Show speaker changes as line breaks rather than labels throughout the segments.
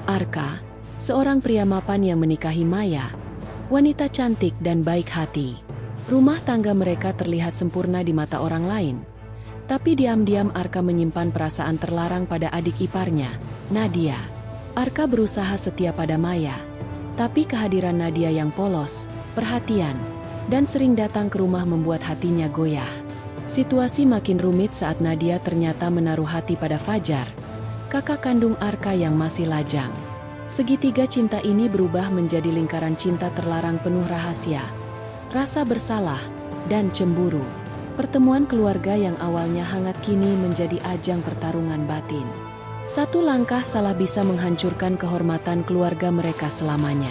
Arka, seorang pria mapan yang menikahi Maya, wanita cantik dan baik hati. Rumah tangga mereka terlihat sempurna di mata orang lain. Tapi diam-diam Arka menyimpan perasaan terlarang pada adik iparnya, Nadia. Arka berusaha setia pada Maya, tapi kehadiran Nadia yang polos, perhatian, dan sering datang ke rumah membuat hatinya goyah. Situasi makin rumit saat Nadia ternyata menaruh hati pada Fajar, kakak kandung Arka yang masih lajang. Segitiga cinta ini berubah menjadi lingkaran cinta terlarang penuh rahasia, rasa bersalah, dan cemburu. Pertemuan keluarga yang awalnya hangat kini menjadi ajang pertarungan batin. Satu langkah salah bisa menghancurkan kehormatan keluarga mereka selamanya.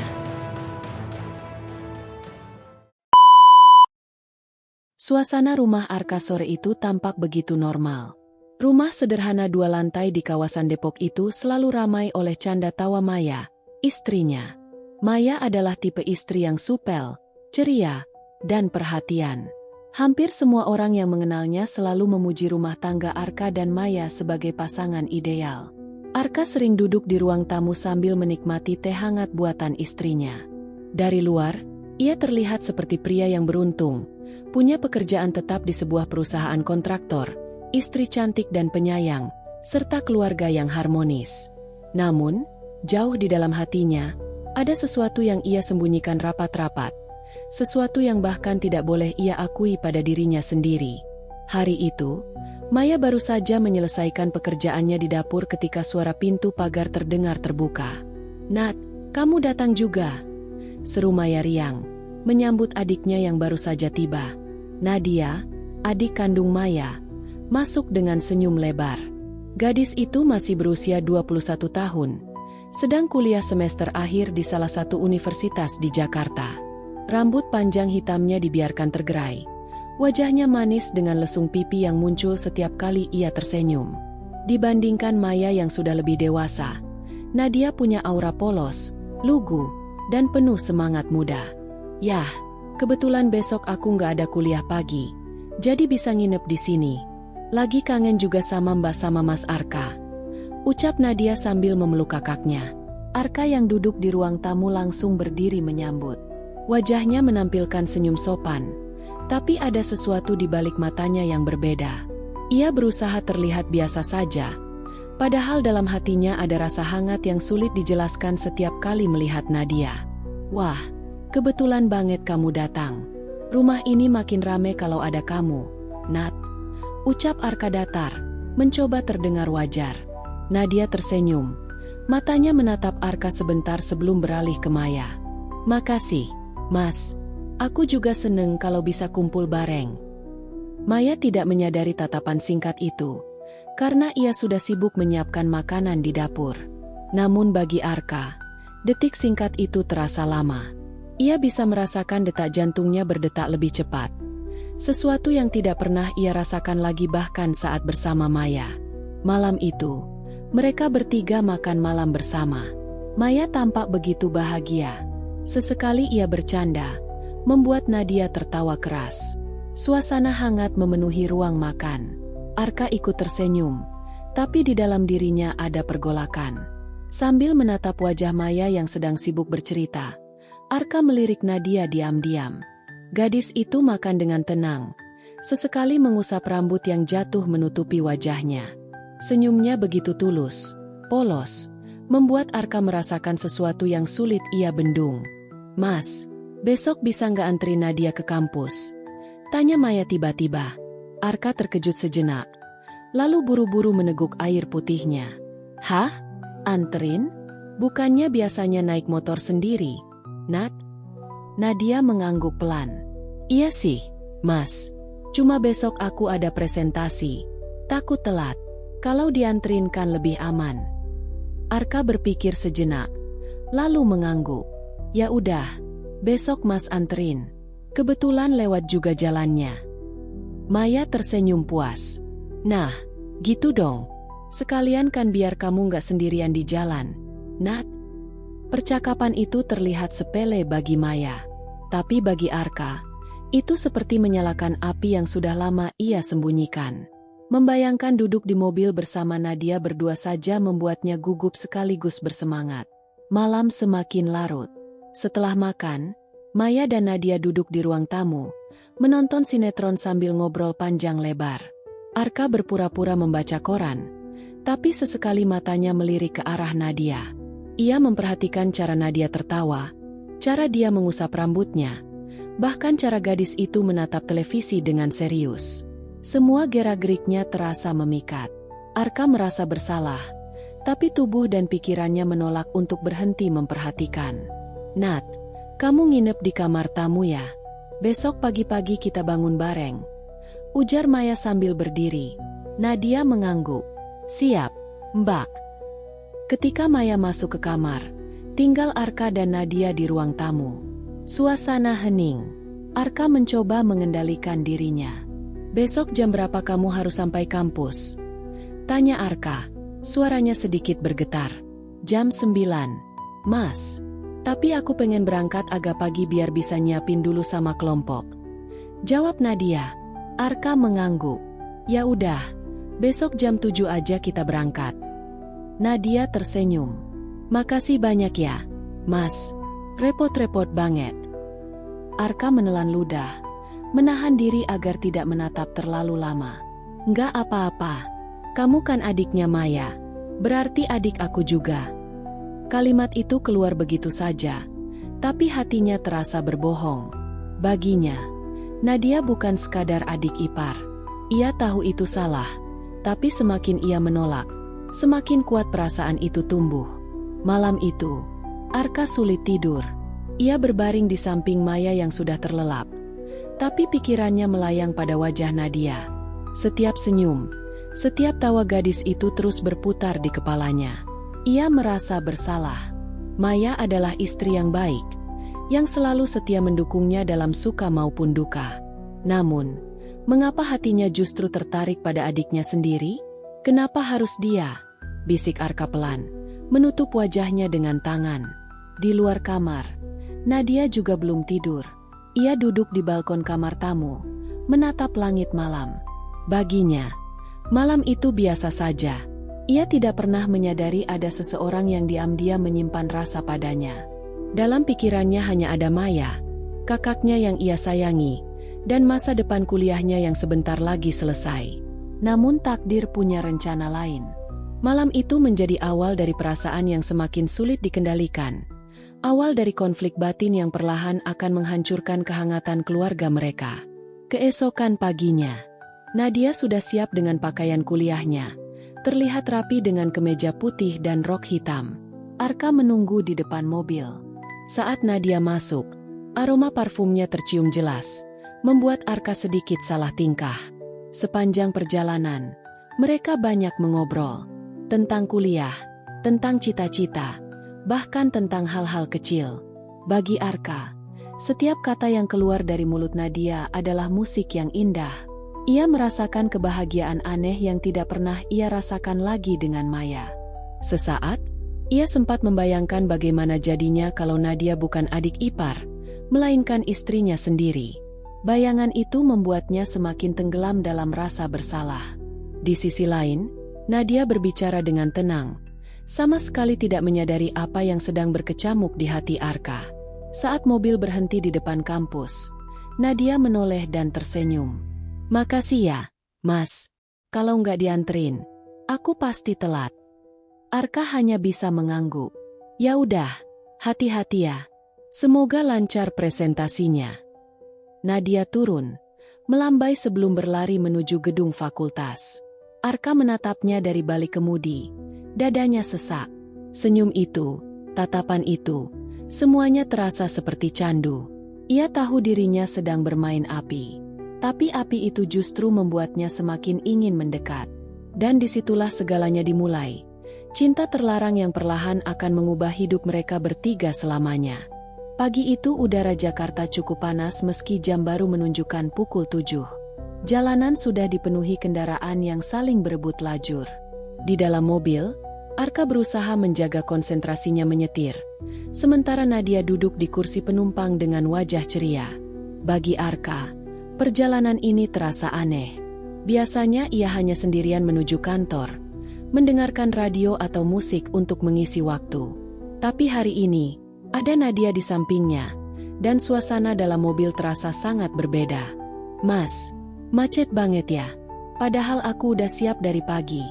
Suasana rumah Arka sore itu tampak begitu normal. Rumah sederhana 2 lantai di kawasan Depok itu selalu ramai oleh canda tawa Maya, istrinya. Maya adalah tipe istri yang supel, ceria, dan perhatian. Hampir semua orang yang mengenalnya selalu memuji rumah tangga Arka dan Maya sebagai pasangan ideal. Arka sering duduk di ruang tamu sambil menikmati teh hangat buatan istrinya. Dari luar, ia terlihat seperti pria yang beruntung, punya pekerjaan tetap di sebuah perusahaan kontraktor, istri cantik dan penyayang, serta keluarga yang harmonis. Namun, jauh di dalam hatinya, ada sesuatu yang ia sembunyikan rapat-rapat. Sesuatu yang bahkan tidak boleh ia akui pada dirinya sendiri. Hari itu, Maya baru saja menyelesaikan pekerjaannya di dapur ketika suara pintu pagar terdengar terbuka. "Nat, kamu datang juga?" seru Maya riang, menyambut adiknya yang baru saja tiba. Nadia, adik kandung Maya, masuk dengan senyum lebar. Gadis itu masih berusia 21 tahun, sedang kuliah semester akhir di salah satu universitas di Jakarta. Rambut panjang hitamnya dibiarkan tergerai. Wajahnya manis dengan lesung pipi yang muncul setiap kali ia tersenyum. Dibandingkan Maya yang sudah lebih dewasa, Nadia punya aura polos, lugu, dan penuh semangat muda. "Yah, kebetulan besok aku nggak ada kuliah pagi, jadi bisa nginep di sini. Lagi kangen juga sama Mbak sama Mas Arka," ucap Nadia sambil memeluk kakaknya. Arka yang duduk di ruang tamu langsung berdiri menyambut. Wajahnya menampilkan senyum sopan, tapi ada sesuatu di balik matanya yang berbeda. Ia berusaha terlihat biasa saja, padahal dalam hatinya ada rasa hangat yang sulit dijelaskan setiap kali melihat Nadia. "Wah, kebetulan banget kamu datang. Rumah ini makin rame kalau ada kamu, Nat," ucap Arka datar, mencoba terdengar wajar. Nadia tersenyum, matanya menatap Arka sebentar sebelum beralih ke Maya. "Makasih, Mas. Aku juga seneng kalau bisa kumpul bareng." Maya tidak menyadari tatapan singkat itu, karena ia sudah sibuk menyiapkan makanan di dapur. Namun bagi Arka, detik singkat itu terasa lama. Ia bisa merasakan detak jantungnya berdetak lebih cepat. Sesuatu yang tidak pernah ia rasakan lagi bahkan saat bersama Maya. Malam itu, mereka bertiga makan malam bersama. Maya tampak begitu bahagia. Sesekali ia bercanda, membuat Nadia tertawa keras. Suasana hangat memenuhi ruang makan. Arka ikut tersenyum, tapi di dalam dirinya ada pergolakan. Sambil menatap wajah Maya yang sedang sibuk bercerita, Arka melirik Nadia diam-diam. Gadis itu makan dengan tenang, sesekali mengusap rambut yang jatuh menutupi wajahnya. Senyumnya begitu tulus, polos, membuat Arka merasakan sesuatu yang sulit ia bendung. "Mas, besok bisa nggak antri Nadia ke kampus?" tanya Maya tiba-tiba. Arka terkejut sejenak, lalu buru-buru meneguk air putihnya. "Hah? Anterin? Bukannya biasanya naik motor sendiri, Nat?" Nadia mengangguk pelan. "Iya sih, Mas. Cuma besok aku ada presentasi. Takut telat. Kalau dianterin kan lebih aman." Arka berpikir sejenak, lalu mengangguk. "Ya udah, besok Mas anterin. Kebetulan lewat juga jalannya." Maya tersenyum puas. "Nah, gitu dong. Sekalian kan biar kamu nggak sendirian di jalan, Nat." Percakapan itu terlihat sepele bagi Maya, tapi bagi Arka, itu seperti menyalakan api yang sudah lama ia sembunyikan. Membayangkan duduk di mobil bersama Nadia berdua saja membuatnya gugup sekaligus bersemangat. Malam semakin larut. Setelah makan, Maya dan Nadia duduk di ruang tamu, menonton sinetron sambil ngobrol panjang lebar. Arka berpura-pura membaca koran, tapi sesekali matanya melirik ke arah Nadia. Ia memperhatikan cara Nadia tertawa, cara dia mengusap rambutnya, bahkan cara gadis itu menatap televisi dengan serius. Semua gerak-geriknya terasa memikat. Arka merasa bersalah, tapi tubuh dan pikirannya menolak untuk berhenti memperhatikan. "Nat, kamu nginep di kamar tamu ya? Besok pagi-pagi kita bangun bareng," ujar Maya sambil berdiri. Nadia mengangguk. "Siap, Mbak." Ketika Maya masuk ke kamar, tinggal Arka dan Nadia di ruang tamu. Suasana hening. Arka mencoba mengendalikan dirinya. "Besok jam berapa kamu harus sampai kampus?" tanya Arka. Suaranya sedikit bergetar. "Jam 9, Mas. Tapi aku pengen berangkat agak pagi biar bisa nyiapin dulu sama kelompok," jawab Nadia. Arka mengangguk. "Ya udah, besok jam 7 aja kita berangkat." Nadia tersenyum. "Makasih banyak ya, Mas. Repot-repot banget." Arka menelan ludah, menahan diri agar tidak menatap terlalu lama. "Nggak apa-apa. Kamu kan adiknya Maya. Berarti adik aku juga." Kalimat itu keluar begitu saja, tapi hatinya terasa berbohong. Baginya, Nadia bukan sekadar adik ipar. Ia tahu itu salah, tapi semakin ia menolak, semakin kuat perasaan itu tumbuh. Malam itu, Arka sulit tidur. Ia berbaring di samping Maya yang sudah terlelap, tapi pikirannya melayang pada wajah Nadia. Setiap senyum, setiap tawa gadis itu terus berputar di kepalanya. Ia merasa bersalah. Maya adalah istri yang baik, yang selalu setia mendukungnya dalam suka maupun duka. Namun, mengapa hatinya justru tertarik pada adiknya sendiri? "Kenapa harus dia?" bisik Arka pelan, menutup wajahnya dengan tangan. Di luar kamar, Nadia juga belum tidur. Ia duduk di balkon kamar tamu, menatap langit malam. Baginya, malam itu biasa saja. Ia tidak pernah menyadari ada seseorang yang diam-diam menyimpan rasa padanya. Dalam pikirannya hanya ada Maya, kakaknya yang ia sayangi, dan masa depan kuliahnya yang sebentar lagi selesai. Namun takdir punya rencana lain. Malam itu menjadi awal dari perasaan yang semakin sulit dikendalikan. Awal dari konflik batin yang perlahan akan menghancurkan kehangatan keluarga mereka. Keesokan paginya, Nadia sudah siap dengan pakaian kuliahnya. Terlihat rapi dengan kemeja putih dan rok hitam. Arka menunggu di depan mobil. Saat Nadia masuk, aroma parfumnya tercium jelas, membuat Arka sedikit salah tingkah. Sepanjang perjalanan, mereka banyak mengobrol. Tentang kuliah, tentang cita-cita, bahkan tentang hal-hal kecil. Bagi Arka, setiap kata yang keluar dari mulut Nadia adalah musik yang indah. Ia merasakan kebahagiaan aneh yang tidak pernah ia rasakan lagi dengan Maya. Sesaat, ia sempat membayangkan bagaimana jadinya kalau Nadia bukan adik ipar, melainkan istrinya sendiri. Bayangan itu membuatnya semakin tenggelam dalam rasa bersalah. Di sisi lain, Nadia berbicara dengan tenang, sama sekali tidak menyadari apa yang sedang berkecamuk di hati Arka. Saat mobil berhenti di depan kampus, Nadia menoleh dan tersenyum. "Makasih ya, Mas. Kalau nggak dianterin, aku pasti telat." Arka hanya bisa mengangguk. "Ya udah, hati-hati ya. Semoga lancar presentasinya." Nadia turun, melambai sebelum berlari menuju gedung fakultas. Arka menatapnya dari balik kemudi. Dadanya sesak. Senyum itu, tatapan itu, semuanya terasa seperti candu. Ia tahu dirinya sedang bermain api. Tapi api itu justru membuatnya semakin ingin mendekat. Dan disitulah segalanya dimulai. Cinta terlarang yang perlahan akan mengubah hidup mereka bertiga selamanya. Pagi itu udara Jakarta cukup panas meski jam baru menunjukkan pukul 7. Jalanan sudah dipenuhi kendaraan yang saling berebut lajur. Di dalam mobil, Arka berusaha menjaga konsentrasinya menyetir. Sementara Nadia duduk di kursi penumpang dengan wajah ceria. Bagi Arka, perjalanan ini terasa aneh. Biasanya ia hanya sendirian menuju kantor, mendengarkan radio atau musik untuk mengisi waktu. Tapi hari ini, ada Nadia di sampingnya, dan suasana dalam mobil terasa sangat berbeda. "Mas, macet banget ya. Padahal aku udah siap dari pagi,"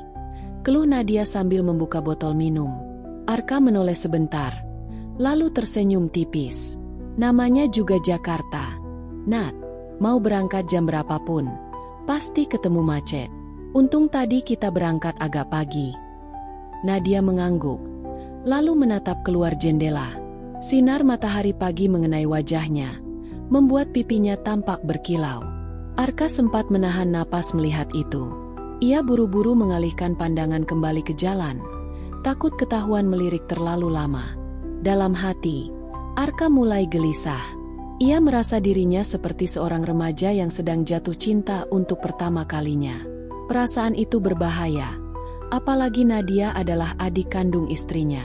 keluh Nadia sambil membuka botol minum. Arka menoleh sebentar, lalu tersenyum tipis. Namanya juga Jakarta. "Nat, mau berangkat jam berapapun, pasti ketemu macet. Untung tadi kita berangkat agak pagi." Nadia mengangguk, lalu menatap keluar jendela. Sinar matahari pagi mengenai wajahnya, membuat pipinya tampak berkilau. Arka sempat menahan napas melihat itu. Ia buru-buru mengalihkan pandangan kembali ke jalan, takut ketahuan melirik terlalu lama. Dalam hati, Arka mulai gelisah. Ia merasa dirinya seperti seorang remaja yang sedang jatuh cinta untuk pertama kalinya. Perasaan itu berbahaya, apalagi Nadia adalah adik kandung istrinya.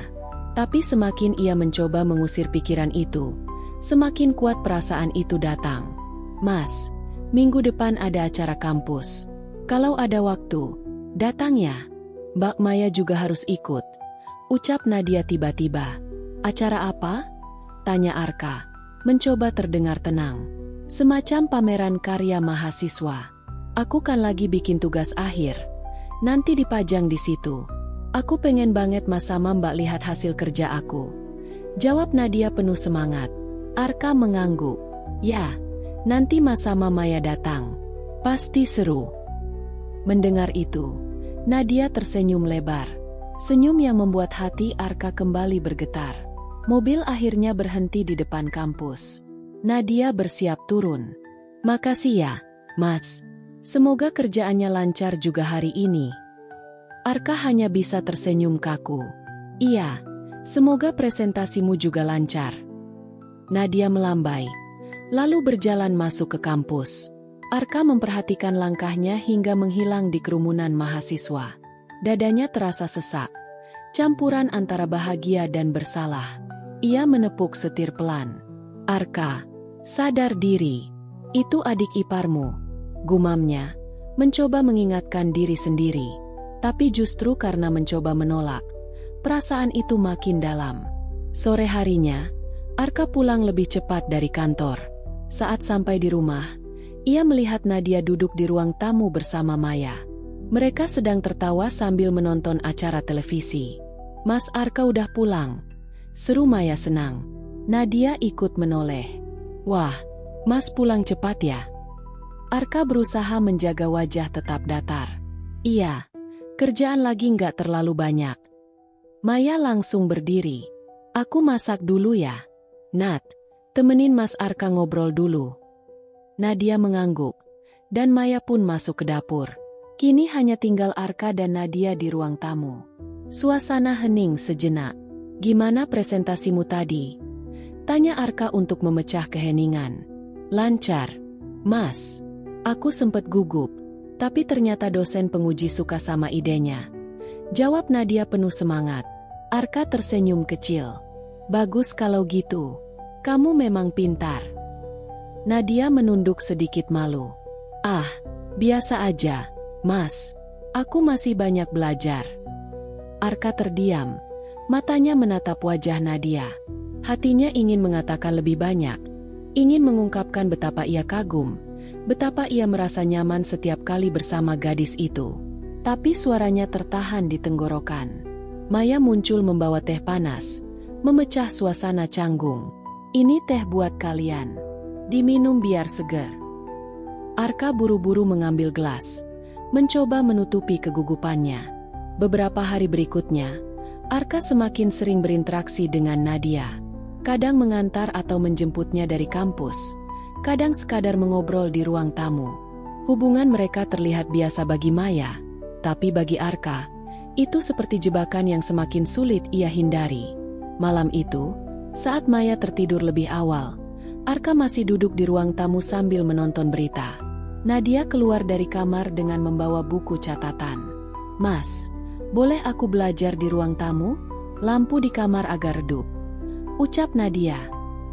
Tapi semakin ia mencoba mengusir pikiran itu, semakin kuat perasaan itu datang. "Mas, minggu depan ada acara kampus. Kalau ada waktu, datang ya. Mbak Maya juga harus ikut," ucap Nadia tiba-tiba. "Acara apa?" tanya Arka, mencoba terdengar tenang. "Semacam pameran karya mahasiswa. Aku kan lagi bikin tugas akhir. Nanti dipajang di situ. Aku pengen banget Mas sama Mbak lihat hasil kerja aku," jawab Nadia penuh semangat. Arka mengangguk. "Ya, nanti Mas sama Maya datang. Pasti seru." Mendengar itu, Nadia tersenyum lebar. Senyum yang membuat hati Arka kembali bergetar. Mobil akhirnya berhenti di depan kampus. Nadia bersiap turun. "Makasih ya, Mas. Semoga kerjaannya lancar juga hari ini." Arka hanya bisa tersenyum kaku. "Iya, semoga presentasimu juga lancar." Nadia melambai, lalu berjalan masuk ke kampus. Arka memperhatikan langkahnya hingga menghilang di kerumunan mahasiswa. Dadanya terasa sesak, campuran antara bahagia dan bersalah. Ia menepuk setir pelan. "Arka, sadar diri. Itu adik iparmu," gumamnya, mencoba mengingatkan diri sendiri. Tapi justru karena mencoba menolak, perasaan itu makin dalam. Sore harinya, Arka pulang lebih cepat dari kantor. Saat sampai di rumah, ia melihat Nadia duduk di ruang tamu bersama Maya. Mereka sedang tertawa sambil menonton acara televisi. "Mas Arka udah pulang," seru Maya senang. Nadia ikut menoleh. "Wah, Mas pulang cepat ya." Arka berusaha menjaga wajah tetap datar. "Iya, kerjaan lagi nggak terlalu banyak." Maya langsung berdiri. "Aku masak dulu ya. Nat, temenin Mas Arka ngobrol dulu." Nadia mengangguk, dan Maya pun masuk ke dapur. Kini hanya tinggal Arka dan Nadia di ruang tamu. Suasana hening sejenak. "Gimana presentasimu tadi?" tanya Arka untuk memecah keheningan. "Lancar, Mas. Aku sempet gugup, tapi ternyata dosen penguji suka sama idenya," jawab Nadia penuh semangat. Arka tersenyum kecil. "Bagus kalau gitu. Kamu memang pintar." Nadia menunduk sedikit malu. "Ah, biasa aja, Mas. Aku masih banyak belajar." Arka terdiam. Matanya menatap wajah Nadia. Hatinya ingin mengatakan lebih banyak. Ingin mengungkapkan betapa ia kagum, betapa ia merasa nyaman setiap kali bersama gadis itu. Tapi suaranya tertahan di tenggorokan. Maya muncul membawa teh panas, memecah suasana canggung. "Ini teh buat kalian. Diminum biar seger." Arka buru-buru mengambil gelas, mencoba menutupi kegugupannya. Beberapa hari berikutnya, Arka semakin sering berinteraksi dengan Nadia. Kadang mengantar atau menjemputnya dari kampus, kadang sekadar mengobrol di ruang tamu. Hubungan mereka terlihat biasa bagi Maya, tapi bagi Arka, itu seperti jebakan yang semakin sulit ia hindari. Malam itu, saat Maya tertidur lebih awal, Arka masih duduk di ruang tamu sambil menonton berita. Nadia keluar dari kamar dengan membawa buku catatan. "Mas, boleh aku belajar di ruang tamu? Lampu di kamar agak redup," ucap Nadia.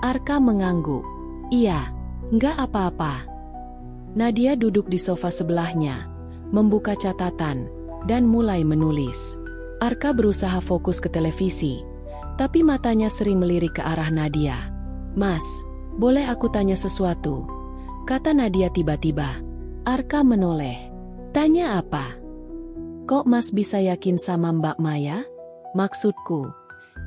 Arka mengangguk. "Iya, nggak apa-apa." Nadia duduk di sofa sebelahnya, membuka catatan, dan mulai menulis. Arka berusaha fokus ke televisi, tapi matanya sering melirik ke arah Nadia. "Mas, boleh aku tanya sesuatu?" kata Nadia tiba-tiba. Arka menoleh. "Tanya apa?" "Kok Mas bisa yakin sama Mbak Maya?" "Maksudku,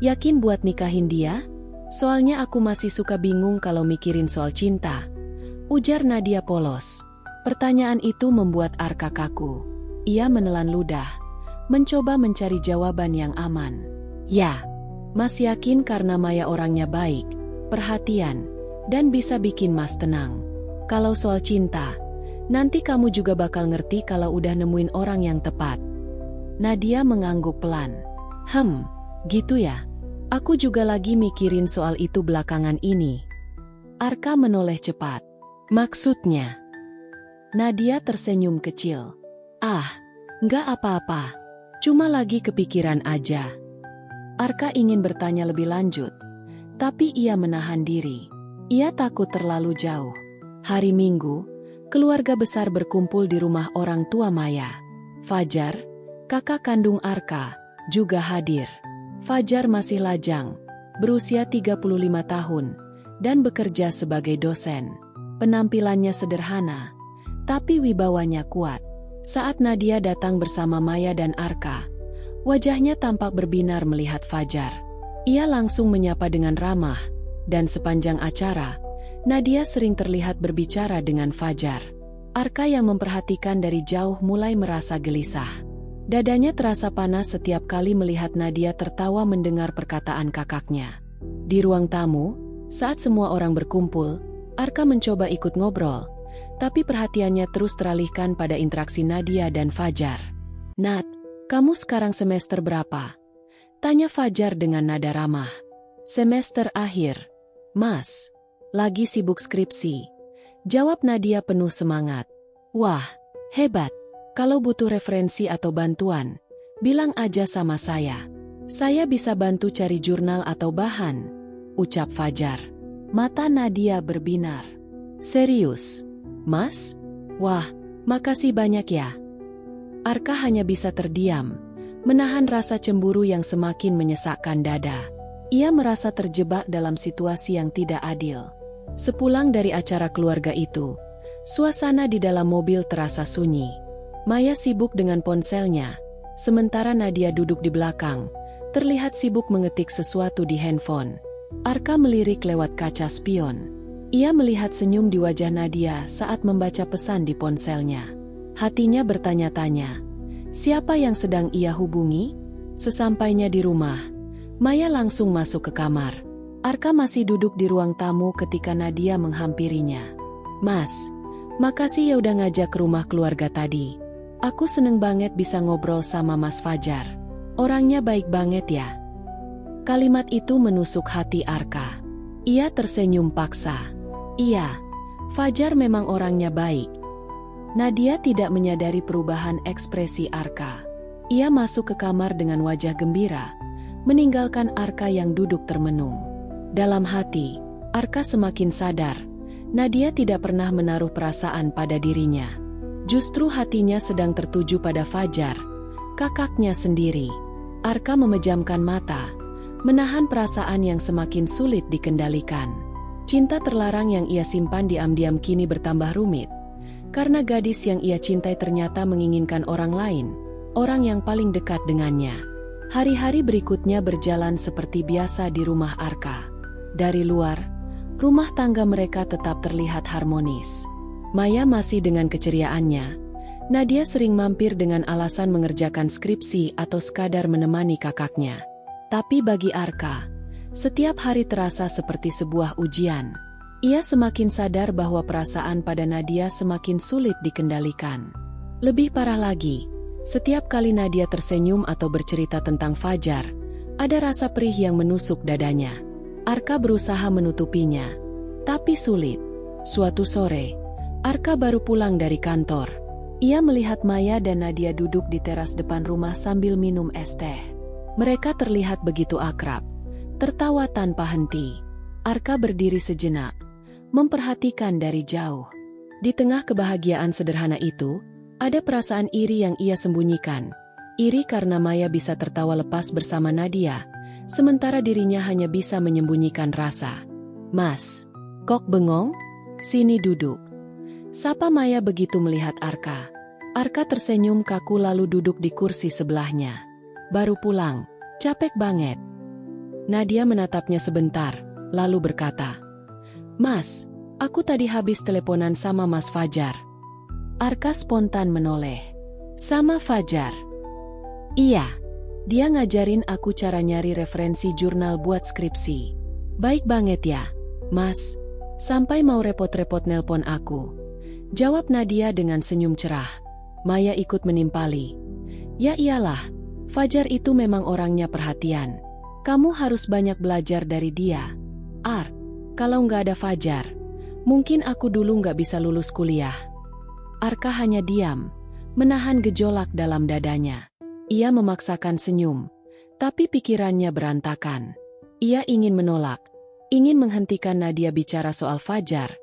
yakin buat nikahin dia? Soalnya aku masih suka bingung kalau mikirin soal cinta," ujar Nadia polos. Pertanyaan itu membuat Arka kaku. Ia menelan ludah, mencoba mencari jawaban yang aman. "Ya, Mas yakin karena Maya orangnya baik, perhatian, dan bisa bikin Mas tenang. Kalau soal cinta, nanti kamu juga bakal ngerti kalau udah nemuin orang yang tepat." Nadia mengangguk pelan. Gitu ya. Aku juga lagi mikirin soal itu belakangan ini." Arka menoleh cepat. "Maksudnya?" Nadia tersenyum kecil. Nggak apa-apa. Cuma lagi kepikiran aja." Arka ingin bertanya lebih lanjut, tapi ia menahan diri. Ia takut terlalu jauh. Hari Minggu, keluarga besar berkumpul di rumah orang tua Maya. Fajar, kakak kandung Arka, juga hadir. Fajar masih lajang, berusia 35 tahun, dan bekerja sebagai dosen. Penampilannya sederhana, tapi wibawanya kuat. Saat Nadia datang bersama Maya dan Arka, wajahnya tampak berbinar melihat Fajar. Ia langsung menyapa dengan ramah, dan sepanjang acara, Nadia sering terlihat berbicara dengan Fajar. Arka yang memperhatikan dari jauh mulai merasa gelisah. Dadanya terasa panas setiap kali melihat Nadia tertawa mendengar perkataan kakaknya. Di ruang tamu, saat semua orang berkumpul, Arka mencoba ikut ngobrol, tapi perhatiannya terus teralihkan pada interaksi Nadia dan Fajar. "Nat, kamu sekarang semester berapa?" tanya Fajar dengan nada ramah. "Semester akhir, Mas. Lagi sibuk skripsi," jawab Nadia penuh semangat. "Wah, hebat. Kalau butuh referensi atau bantuan, bilang aja sama saya. Saya bisa bantu cari jurnal atau bahan," ucap Fajar. Mata Nadia berbinar. "Serius, Mas? Wah, makasih banyak ya." Arka hanya bisa terdiam, menahan rasa cemburu yang semakin menyesakkan dada. Ia merasa terjebak dalam situasi yang tidak adil. Sepulang dari acara keluarga itu, suasana di dalam mobil terasa sunyi. Maya sibuk dengan ponselnya, sementara Nadia duduk di belakang, terlihat sibuk mengetik sesuatu di handphone. Arka melirik lewat kaca spion. Ia melihat senyum di wajah Nadia saat membaca pesan di ponselnya. Hatinya bertanya-tanya, siapa yang sedang ia hubungi? Sesampainya di rumah, Maya langsung masuk ke kamar. Arka masih duduk di ruang tamu ketika Nadia menghampirinya. "Mas, makasih ya udah ngajak ke rumah keluarga tadi. Aku seneng banget bisa ngobrol sama Mas Fajar. Orangnya baik banget ya." Kalimat itu menusuk hati Arka. Ia tersenyum paksa. "Iya, Fajar memang orangnya baik." Nadia tidak menyadari perubahan ekspresi Arka. Ia masuk ke kamar dengan wajah gembira, meninggalkan Arka yang duduk termenung. Dalam hati, Arka semakin sadar, Nadia tidak pernah menaruh perasaan pada dirinya. Justru hatinya sedang tertuju pada Fajar, kakaknya sendiri. Arka memejamkan mata, menahan perasaan yang semakin sulit dikendalikan. Cinta terlarang yang ia simpan diam-diam kini bertambah rumit, karena gadis yang ia cintai ternyata menginginkan orang lain, orang yang paling dekat dengannya. Hari-hari berikutnya berjalan seperti biasa di rumah Arka. Dari luar, rumah tangga mereka tetap terlihat harmonis. Maya masih dengan keceriaannya. Nadia sering mampir dengan alasan mengerjakan skripsi atau sekadar menemani kakaknya. Tapi bagi Arka, setiap hari terasa seperti sebuah ujian. Ia semakin sadar bahwa perasaan pada Nadia semakin sulit dikendalikan. Lebih parah lagi, setiap kali Nadia tersenyum atau bercerita tentang Fajar, ada rasa perih yang menusuk dadanya. Arka berusaha menutupinya, tapi sulit. Suatu sore, Arka baru pulang dari kantor. Ia melihat Maya dan Nadia duduk di teras depan rumah sambil minum es teh. Mereka terlihat begitu akrab, tertawa tanpa henti. Arka berdiri sejenak, memperhatikan dari jauh. Di tengah kebahagiaan sederhana itu, Ada perasaan iri yang ia sembunyikan. Iri karena Maya bisa tertawa lepas bersama Nadia, sementara dirinya hanya bisa menyembunyikan rasa. "Mas, kok bengong? Sini duduk." Sapa Maya begitu melihat Arka. Arka tersenyum kaku lalu duduk di kursi sebelahnya. "Baru pulang, capek banget." Nadia menatapnya sebentar, lalu berkata, "Mas, aku tadi habis teleponan sama Mas Fajar." Arka spontan menoleh. "Sama Fajar?" "Iya, dia ngajarin aku cara nyari referensi jurnal buat skripsi." "Baik banget ya, Mas. Sampai mau repot-repot nelpon aku." Jawab Nadia dengan senyum cerah. Maya ikut menimpali. "Ya iyalah, Fajar itu memang orangnya perhatian. Kamu harus banyak belajar dari dia. Kalau nggak ada Fajar, mungkin aku dulu nggak bisa lulus kuliah." Arka hanya diam, menahan gejolak dalam dadanya. Ia memaksakan senyum, tapi pikirannya berantakan. Ia ingin menolak, ingin menghentikan Nadia bicara soal Fajar,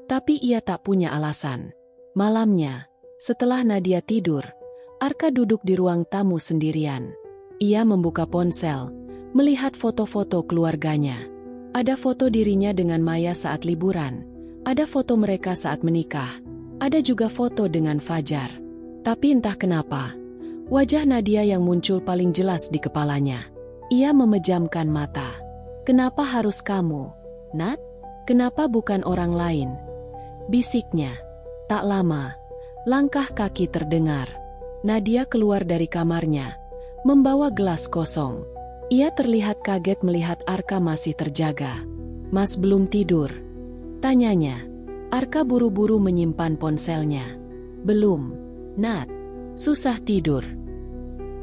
tapi ia tak punya alasan. Malamnya, setelah Nadia tidur, Arka duduk di ruang tamu sendirian. Ia membuka ponsel, melihat foto-foto keluarganya. Ada foto dirinya dengan Maya saat liburan, ada foto mereka saat menikah, ada juga foto dengan Fajar. Tapi entah kenapa, wajah Nadia yang muncul paling jelas di kepalanya. Ia memejamkan mata. "Kenapa harus kamu, Nat? Kenapa bukan orang lain?" bisiknya. Tak lama, langkah kaki terdengar. Nadia keluar dari kamarnya, membawa gelas kosong. Ia terlihat kaget melihat Arka masih terjaga. "Mas belum tidur?" tanyanya. Arka buru-buru menyimpan ponselnya. "Belum, Nat. Susah tidur."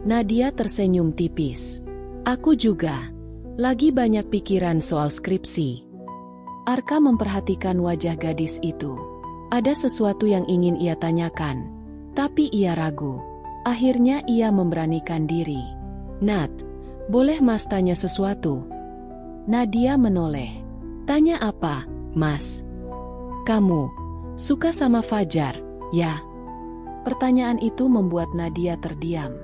Nadia tersenyum tipis. "Aku juga. Lagi banyak pikiran soal skripsi." Arka memperhatikan wajah gadis itu. Ada sesuatu yang ingin ia tanyakan, tapi ia ragu. Akhirnya ia memberanikan diri. "Nat, boleh Mas tanya sesuatu?" Nadia menoleh. "Tanya apa, Mas?" "Kamu suka sama Fajar, ya?" Pertanyaan itu membuat Nadia terdiam.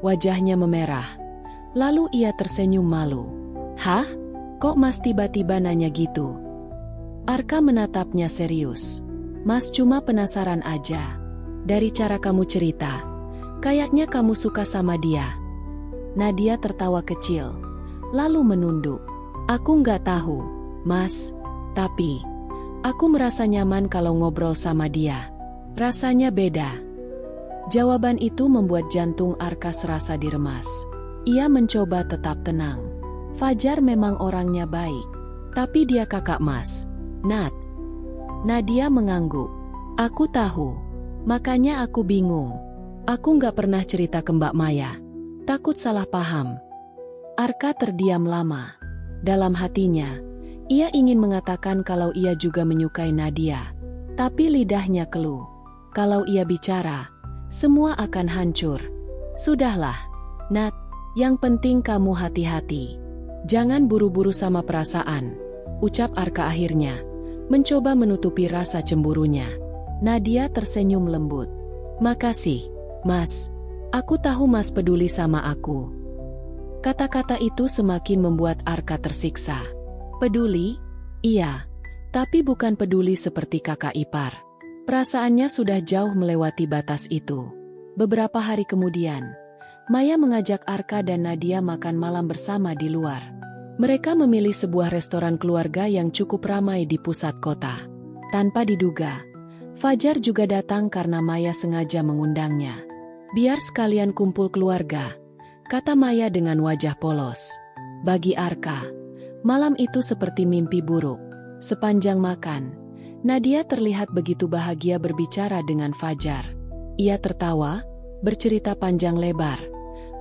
Wajahnya memerah. Lalu ia tersenyum malu. "Hah? Kok Mas tiba-tiba nanya gitu?" Arka menatapnya serius. "Mas cuma penasaran aja. Dari cara kamu cerita, kayaknya kamu suka sama dia." Nadia tertawa kecil, lalu menunduk. "Aku nggak tahu, Mas. Tapi aku merasa nyaman kalau ngobrol sama dia. Rasanya beda." Jawaban itu membuat jantung Arka serasa diremas. Ia mencoba tetap tenang. Fajar memang orangnya baik, tapi dia kakak Mas, Nat. Nadia mengangguk. "Aku tahu. Makanya aku bingung. Aku nggak pernah cerita ke Mbak Maya. Takut salah paham." Arka terdiam lama. Dalam hatinya, ia ingin mengatakan kalau ia juga menyukai Nadia. Tapi lidahnya keluh. Kalau ia bicara, semua akan hancur. "Sudahlah, Nat. Yang penting kamu hati-hati. Jangan buru-buru sama perasaan," ucap Arka akhirnya, mencoba menutupi rasa cemburunya. Nadia tersenyum lembut. "Makasih, Mas. Aku tahu Mas peduli sama aku." Kata-kata itu semakin membuat Arka tersiksa. Peduli? Iya, tapi bukan peduli seperti kakak ipar. Perasaannya sudah jauh melewati batas itu. Beberapa hari kemudian, Maya mengajak Arka dan Nadia makan malam bersama di luar. Mereka memilih sebuah restoran keluarga yang cukup ramai di pusat kota. Tanpa diduga, Fajar juga datang karena Maya sengaja mengundangnya. "Biar sekalian kumpul keluarga," kata Maya dengan wajah polos. Bagi Arka, malam itu seperti mimpi buruk. Sepanjang makan, Nadia terlihat begitu bahagia berbicara dengan Fajar. Ia tertawa, bercerita panjang lebar,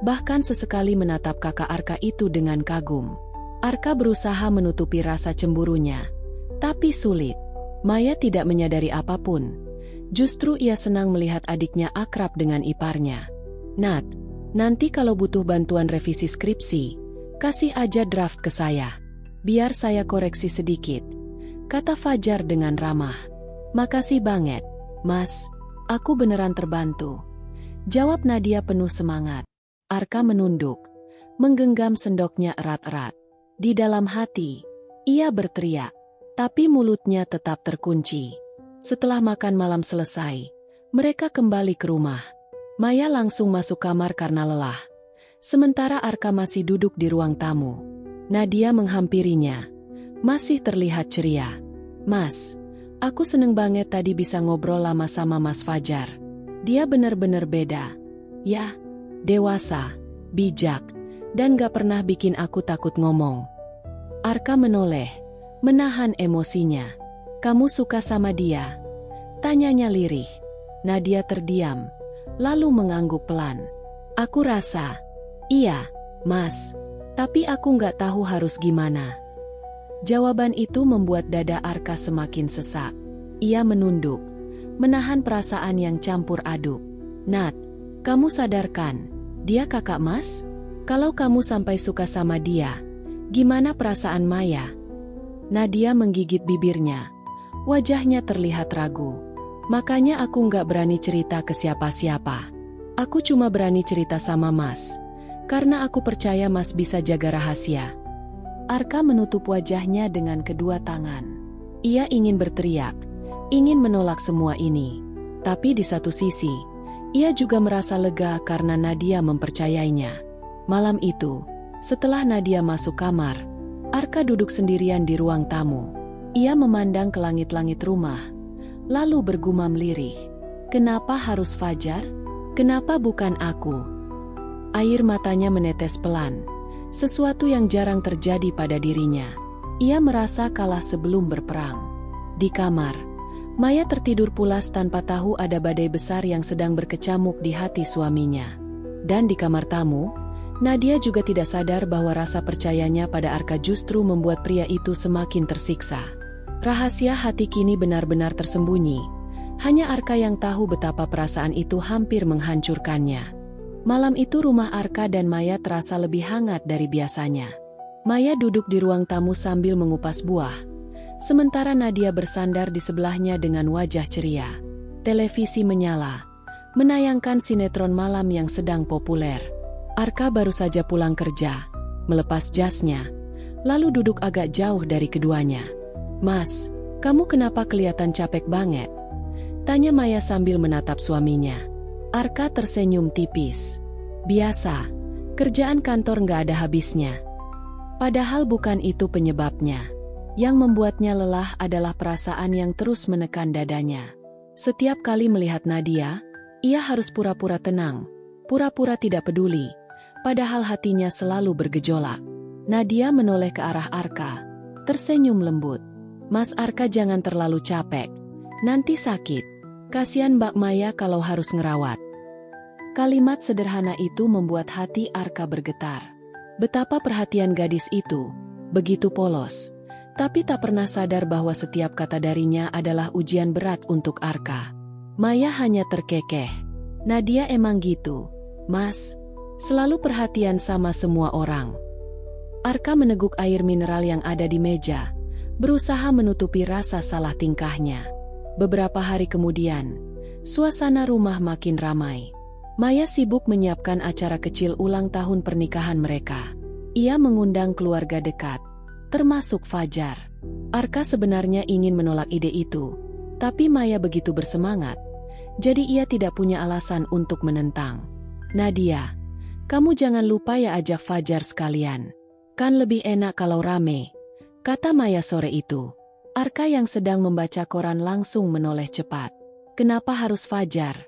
bahkan sesekali menatap kakak Arka itu dengan kagum. Arka berusaha menutupi rasa cemburunya, tapi sulit. Maya tidak menyadari apapun. Justru ia senang melihat adiknya akrab dengan iparnya. "Nat, nanti kalau butuh bantuan revisi skripsi, kasih aja draft ke saya. Biar saya koreksi sedikit," kata Fajar dengan ramah. "Makasih banget, Mas. Aku beneran terbantu, jawab Nadia penuh semangat. Arka menunduk, menggenggam sendoknya erat-erat. Di dalam hati, ia berteriak, tapi mulutnya tetap terkunci. Setelah makan malam selesai, mereka kembali ke rumah. Maya langsung masuk kamar karena lelah. Sementara Arka masih duduk di ruang tamu. Nadia menghampirinya, masih terlihat ceria. Mas, aku seneng banget tadi bisa ngobrol lama sama Mas Fajar. Dia bener-bener beda. Ya, dewasa, bijak, dan gak pernah bikin aku takut ngomong. Arka menoleh, menahan emosinya. Kamu suka sama dia? Tanyanya lirih. Nadia terdiam, lalu mengangguk pelan. Aku rasa, iya, Mas, tapi aku gak tahu harus gimana. Jawaban itu membuat dada Arka semakin sesak. Ia menunduk, menahan perasaan yang campur aduk. Nat, kamu sadarkan, dia kakak Mas? Kalau kamu sampai suka sama dia, gimana perasaan Maya? Nadia menggigit bibirnya. Wajahnya terlihat ragu. Makanya aku nggak berani cerita ke siapa-siapa. Aku cuma berani cerita sama Mas. Karena aku percaya Mas bisa jaga rahasia. Arka menutup wajahnya dengan kedua tangan. Ia ingin berteriak, ingin menolak semua ini. Tapi di satu sisi, ia juga merasa lega karena Nadia mempercayainya. Malam itu, setelah Nadia masuk kamar, Arka duduk sendirian di ruang tamu. Ia memandang ke langit-langit rumah, lalu bergumam lirih. Kenapa harus Fajar? Kenapa bukan aku? Air matanya menetes pelan, sesuatu yang jarang terjadi pada dirinya. Ia merasa kalah sebelum berperang. Di kamar, Maya tertidur pulas tanpa tahu ada badai besar yang sedang berkecamuk di hati suaminya. Dan di kamar tamu, Nadia juga tidak sadar bahwa rasa percayanya pada Arka justru membuat pria itu semakin tersiksa. Rahasia hati kini benar-benar tersembunyi. Hanya Arka yang tahu betapa perasaan itu hampir menghancurkannya. Malam itu rumah Arka dan Maya terasa lebih hangat dari biasanya. Maya duduk di ruang tamu sambil mengupas buah. Sementara Nadia bersandar di sebelahnya dengan wajah ceria. Televisi menyala, menayangkan sinetron malam yang sedang populer. Arka baru saja pulang kerja, melepas jasnya, lalu duduk agak jauh dari keduanya. Mas, kamu kenapa kelihatan capek banget? Tanya Maya sambil menatap suaminya. Arka tersenyum tipis. Biasa, kerjaan kantor nggak ada habisnya. Padahal bukan itu penyebabnya. Yang membuatnya lelah adalah perasaan yang terus menekan dadanya. Setiap kali melihat Nadia, ia harus pura-pura tenang, pura-pura tidak peduli, padahal hatinya selalu bergejolak. Nadia menoleh ke arah Arka, tersenyum lembut. Mas Arka jangan terlalu capek, nanti sakit. Kasian Mbak Maya kalau harus ngerawat. Kalimat sederhana itu membuat hati Arka bergetar. Betapa perhatian gadis itu, begitu polos. Tapi tak pernah sadar bahwa setiap kata darinya adalah ujian berat untuk Arka. Maya hanya terkekeh. Nadia emang gitu, Mas. Selalu perhatian sama semua orang. Arka meneguk air mineral yang ada di meja, berusaha menutupi rasa salah tingkahnya. Beberapa hari kemudian, suasana rumah makin ramai. Maya sibuk menyiapkan acara kecil ulang tahun pernikahan mereka. Ia mengundang keluarga dekat, termasuk Fajar. Arka sebenarnya ingin menolak ide itu, tapi Maya begitu bersemangat, jadi ia tidak punya alasan untuk menentang. Nadia, kamu jangan lupa ya ajak Fajar sekalian. Kan lebih enak kalau rame, kata Maya sore itu. Arka yang sedang membaca koran langsung menoleh cepat. Kenapa harus Fajar?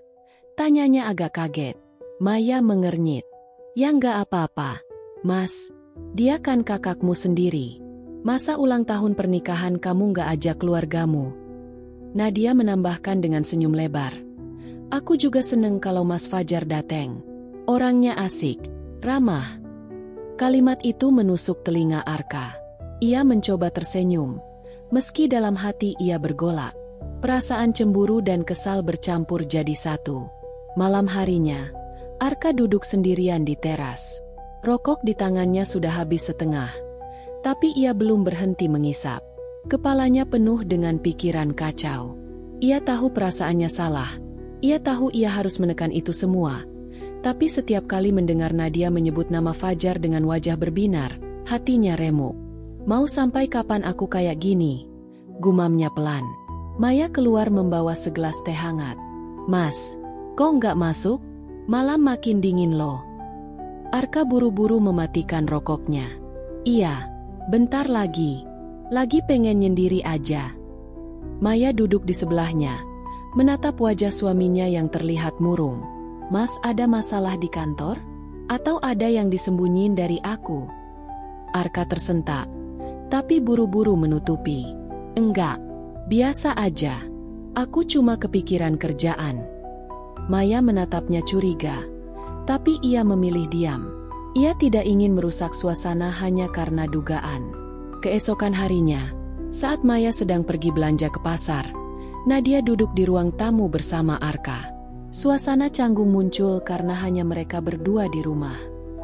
Tanyanya agak kaget. Maya mengernyit. Ya nggak apa-apa, Mas. Dia kan kakakmu sendiri. Masa ulang tahun pernikahan kamu nggak ajak keluargamu? Nadia menambahkan dengan senyum lebar. Aku juga seneng kalau Mas Fajar dateng. Orangnya asik, ramah. Kalimat itu menusuk telinga Arka. Ia mencoba tersenyum, meski dalam hati ia bergolak. Perasaan cemburu dan kesal bercampur jadi satu. Malam harinya, Arka duduk sendirian di teras. Rokok di tangannya sudah habis setengah. Tapi ia belum berhenti mengisap. Kepalanya penuh dengan pikiran kacau. Ia tahu perasaannya salah, Ia tahu ia harus menekan itu semua. Tapi setiap kali mendengar Nadia menyebut nama Fajar dengan wajah berbinar, hatinya remuk. Mau sampai kapan aku kayak gini? Gumamnya pelan. Maya keluar membawa segelas teh hangat. Mas, kok nggak masuk? Malam makin dingin loh. Arka buru-buru mematikan rokoknya. Iya, bentar lagi. Lagi pengen nyendiri aja. Maya duduk di sebelahnya, menatap wajah suaminya yang terlihat murung. Mas, ada masalah di kantor? Atau ada yang disembunyiin dari aku? Arka tersentak, tapi buru-buru menutupi. Enggak, biasa aja. Aku cuma kepikiran kerjaan. Maya menatapnya curiga, tapi ia memilih diam. Ia tidak ingin merusak suasana hanya karena dugaan. Keesokan harinya, saat Maya sedang pergi belanja ke pasar, Nadia duduk di ruang tamu bersama Arka. Suasana canggung muncul karena hanya mereka berdua di rumah.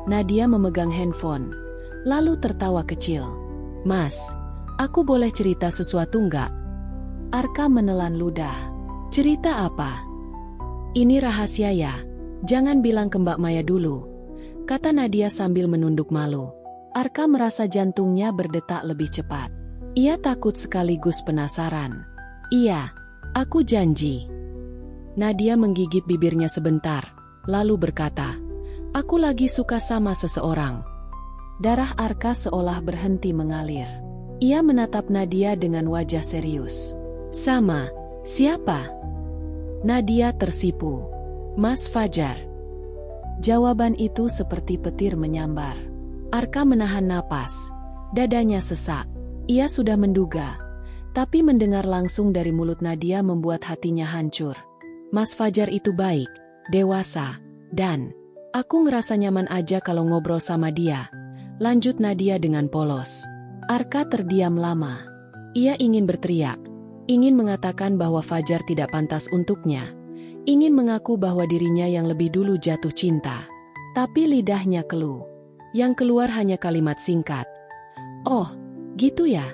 Nadia memegang handphone, lalu tertawa kecil. Mas, aku boleh cerita sesuatu nggak? Arka menelan ludah. Cerita apa? Ini rahasia ya, jangan bilang ke Mbak Maya dulu, kata Nadia sambil menunduk malu. Arka merasa jantungnya berdetak lebih cepat. Ia takut sekaligus penasaran. Iya, aku janji. Nadia menggigit bibirnya sebentar, lalu berkata, aku lagi suka sama seseorang. Darah Arka seolah berhenti mengalir. Ia menatap Nadia dengan wajah serius. Sama, siapa? Nadia tersipu. Mas Fajar. Jawaban itu seperti petir menyambar. Arka menahan napas. Dadanya sesak. Ia sudah menduga. Tapi mendengar langsung dari mulut Nadia membuat hatinya hancur. Mas Fajar itu baik, dewasa, dan aku ngerasa nyaman aja kalau ngobrol sama dia. Lanjut Nadia dengan polos. Arka terdiam lama. Ia ingin berteriak. Ingin mengatakan bahwa Fajar tidak pantas untuknya. Ingin mengaku bahwa dirinya yang lebih dulu jatuh cinta. Tapi lidahnya keluh. Yang keluar hanya kalimat singkat. Oh, gitu ya?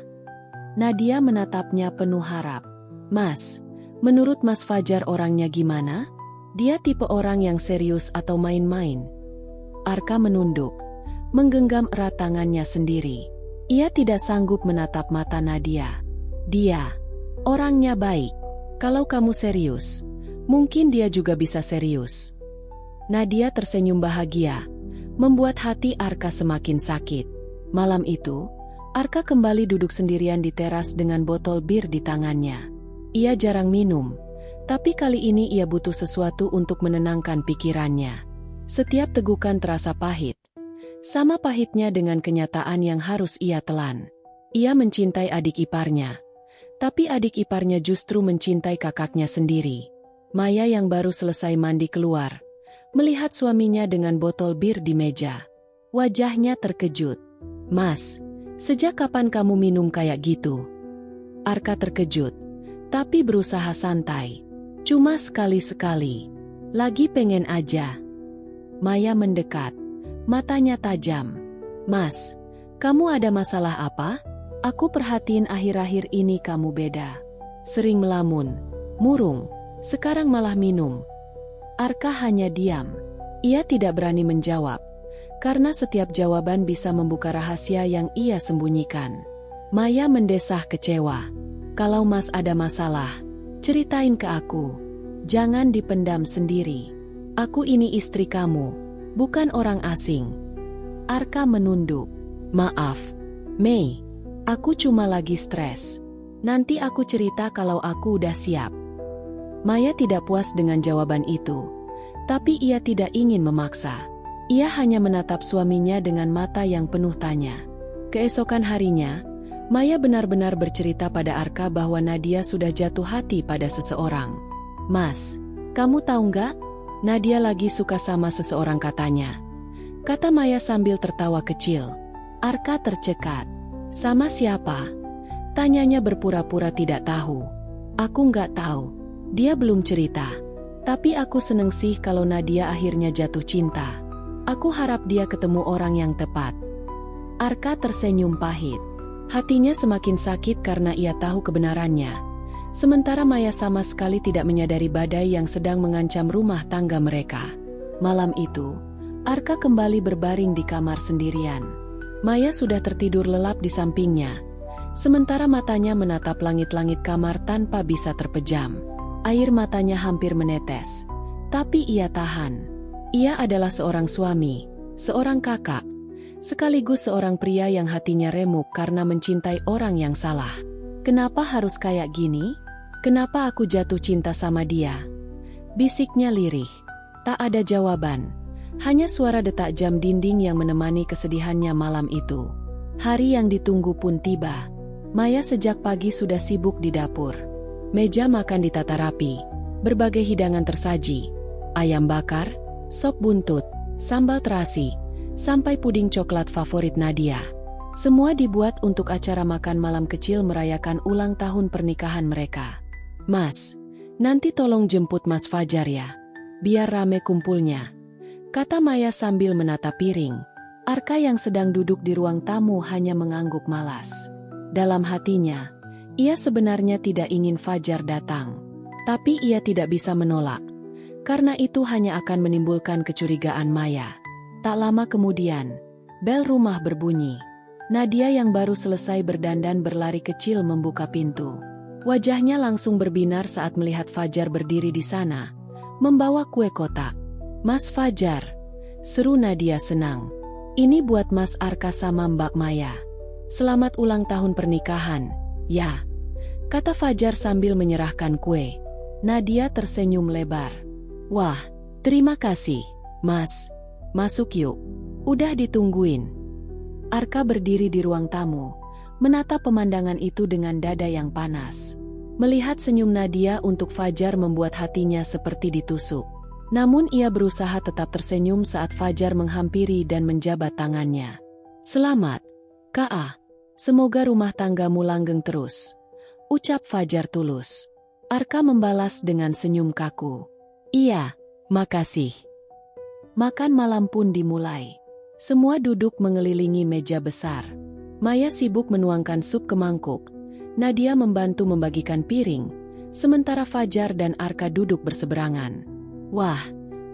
Nadia menatapnya penuh harap. Mas, menurut Mas Fajar orangnya gimana? Dia tipe orang yang serius atau main-main? Arka menunduk, menggenggam erat tangannya sendiri. Ia tidak sanggup menatap mata Nadia. Dia, orangnya baik. Kalau kamu serius, mungkin dia juga bisa serius. Nadia tersenyum bahagia, membuat hati Arka semakin sakit. Malam itu, Arka kembali duduk sendirian di teras dengan botol bir di tangannya. Ia jarang minum, tapi kali ini ia butuh sesuatu untuk menenangkan pikirannya. Setiap tegukan terasa pahit. Sama pahitnya dengan kenyataan yang harus ia telan. Ia mencintai adik iparnya. Tapi adik iparnya justru mencintai kakaknya sendiri. Maya yang baru selesai mandi keluar, melihat suaminya dengan botol bir di meja. Wajahnya terkejut. Mas, sejak kapan kamu minum kayak gitu? Arka terkejut, tapi berusaha santai. Cuma sekali-sekali. Lagi pengen aja. Maya mendekat, matanya tajam. Mas, kamu ada masalah apa? Aku perhatiin akhir-akhir ini kamu beda. Sering melamun, murung, sekarang malah minum. Arka hanya diam. Ia tidak berani menjawab, karena setiap jawaban bisa membuka rahasia yang ia sembunyikan. Maya mendesah kecewa. Kalau Mas ada masalah, ceritain ke aku. Jangan dipendam sendiri. Aku ini istri kamu, bukan orang asing. Arka menunduk. Maaf, Mei. Aku cuma lagi stres. Nanti aku cerita kalau aku udah siap. Maya tidak puas dengan jawaban itu. Tapi ia tidak ingin memaksa. Ia hanya menatap suaminya dengan mata yang penuh tanya. Keesokan harinya, Maya benar-benar bercerita pada Arka bahwa Nadia sudah jatuh hati pada seseorang. Mas, kamu tahu nggak? Nadia lagi suka sama seseorang katanya. Kata Maya sambil tertawa kecil. Arka tercekat. Sama siapa? Tanyanya berpura-pura tidak tahu. Aku nggak tahu. Dia belum cerita. Tapi aku seneng sih kalau Nadia akhirnya jatuh cinta. Aku harap dia ketemu orang yang tepat. Arka tersenyum pahit. Hatinya semakin sakit karena ia tahu kebenarannya. Sementara Maya sama sekali tidak menyadari badai yang sedang mengancam rumah tangga mereka. Malam itu, Arka kembali berbaring di kamar sendirian. Maya sudah tertidur lelap di sampingnya, sementara matanya menatap langit-langit kamar tanpa bisa terpejam. Air matanya hampir menetes, tapi ia tahan. Ia adalah seorang suami, seorang kakak, sekaligus seorang pria yang hatinya remuk karena mencintai orang yang salah. Kenapa harus kayak gini? Kenapa aku jatuh cinta sama dia? Bisiknya lirih. Tak ada jawaban. Hanya suara detak jam dinding yang menemani kesedihannya malam itu. Hari yang ditunggu pun tiba. Maya sejak pagi sudah sibuk di dapur. Meja makan ditata rapi. Berbagai hidangan tersaji. Ayam bakar, sop buntut, sambal terasi, sampai puding coklat favorit Nadia. Semua dibuat untuk acara makan malam kecil merayakan ulang tahun pernikahan mereka. "Mas, nanti tolong jemput Mas Fajar ya. Biar rame kumpulnya," kata Maya sambil menatap piring. Arka yang sedang duduk di ruang tamu hanya mengangguk malas. Dalam hatinya, ia sebenarnya tidak ingin Fajar datang. Tapi ia tidak bisa menolak, karena itu hanya akan menimbulkan kecurigaan Maya. Tak lama kemudian, bel rumah berbunyi. Nadia yang baru selesai berdandan berlari kecil membuka pintu. Wajahnya langsung berbinar saat melihat Fajar berdiri di sana, membawa kue kotak. "Mas Fajar," seru Nadia senang. "Ini buat Mas Arka sama Mbak Maya. Selamat ulang tahun pernikahan, ya," kata Fajar sambil menyerahkan kue. Nadia tersenyum lebar. "Wah, terima kasih, Mas. Masuk yuk. Udah ditungguin." Arka berdiri di ruang tamu, menatap pemandangan itu dengan dada yang panas. Melihat senyum Nadia untuk Fajar membuat hatinya seperti ditusuk. Namun ia berusaha tetap tersenyum saat Fajar menghampiri dan menjabat tangannya. "Selamat, Kak. Semoga rumah tanggamu langgeng terus," ucap Fajar tulus. Arka membalas dengan senyum kaku. "Iya, makasih." Makan malam pun dimulai. Semua duduk mengelilingi meja besar. Maya sibuk menuangkan sup ke mangkuk. Nadia membantu membagikan piring, sementara Fajar dan Arka duduk berseberangan. "Wah,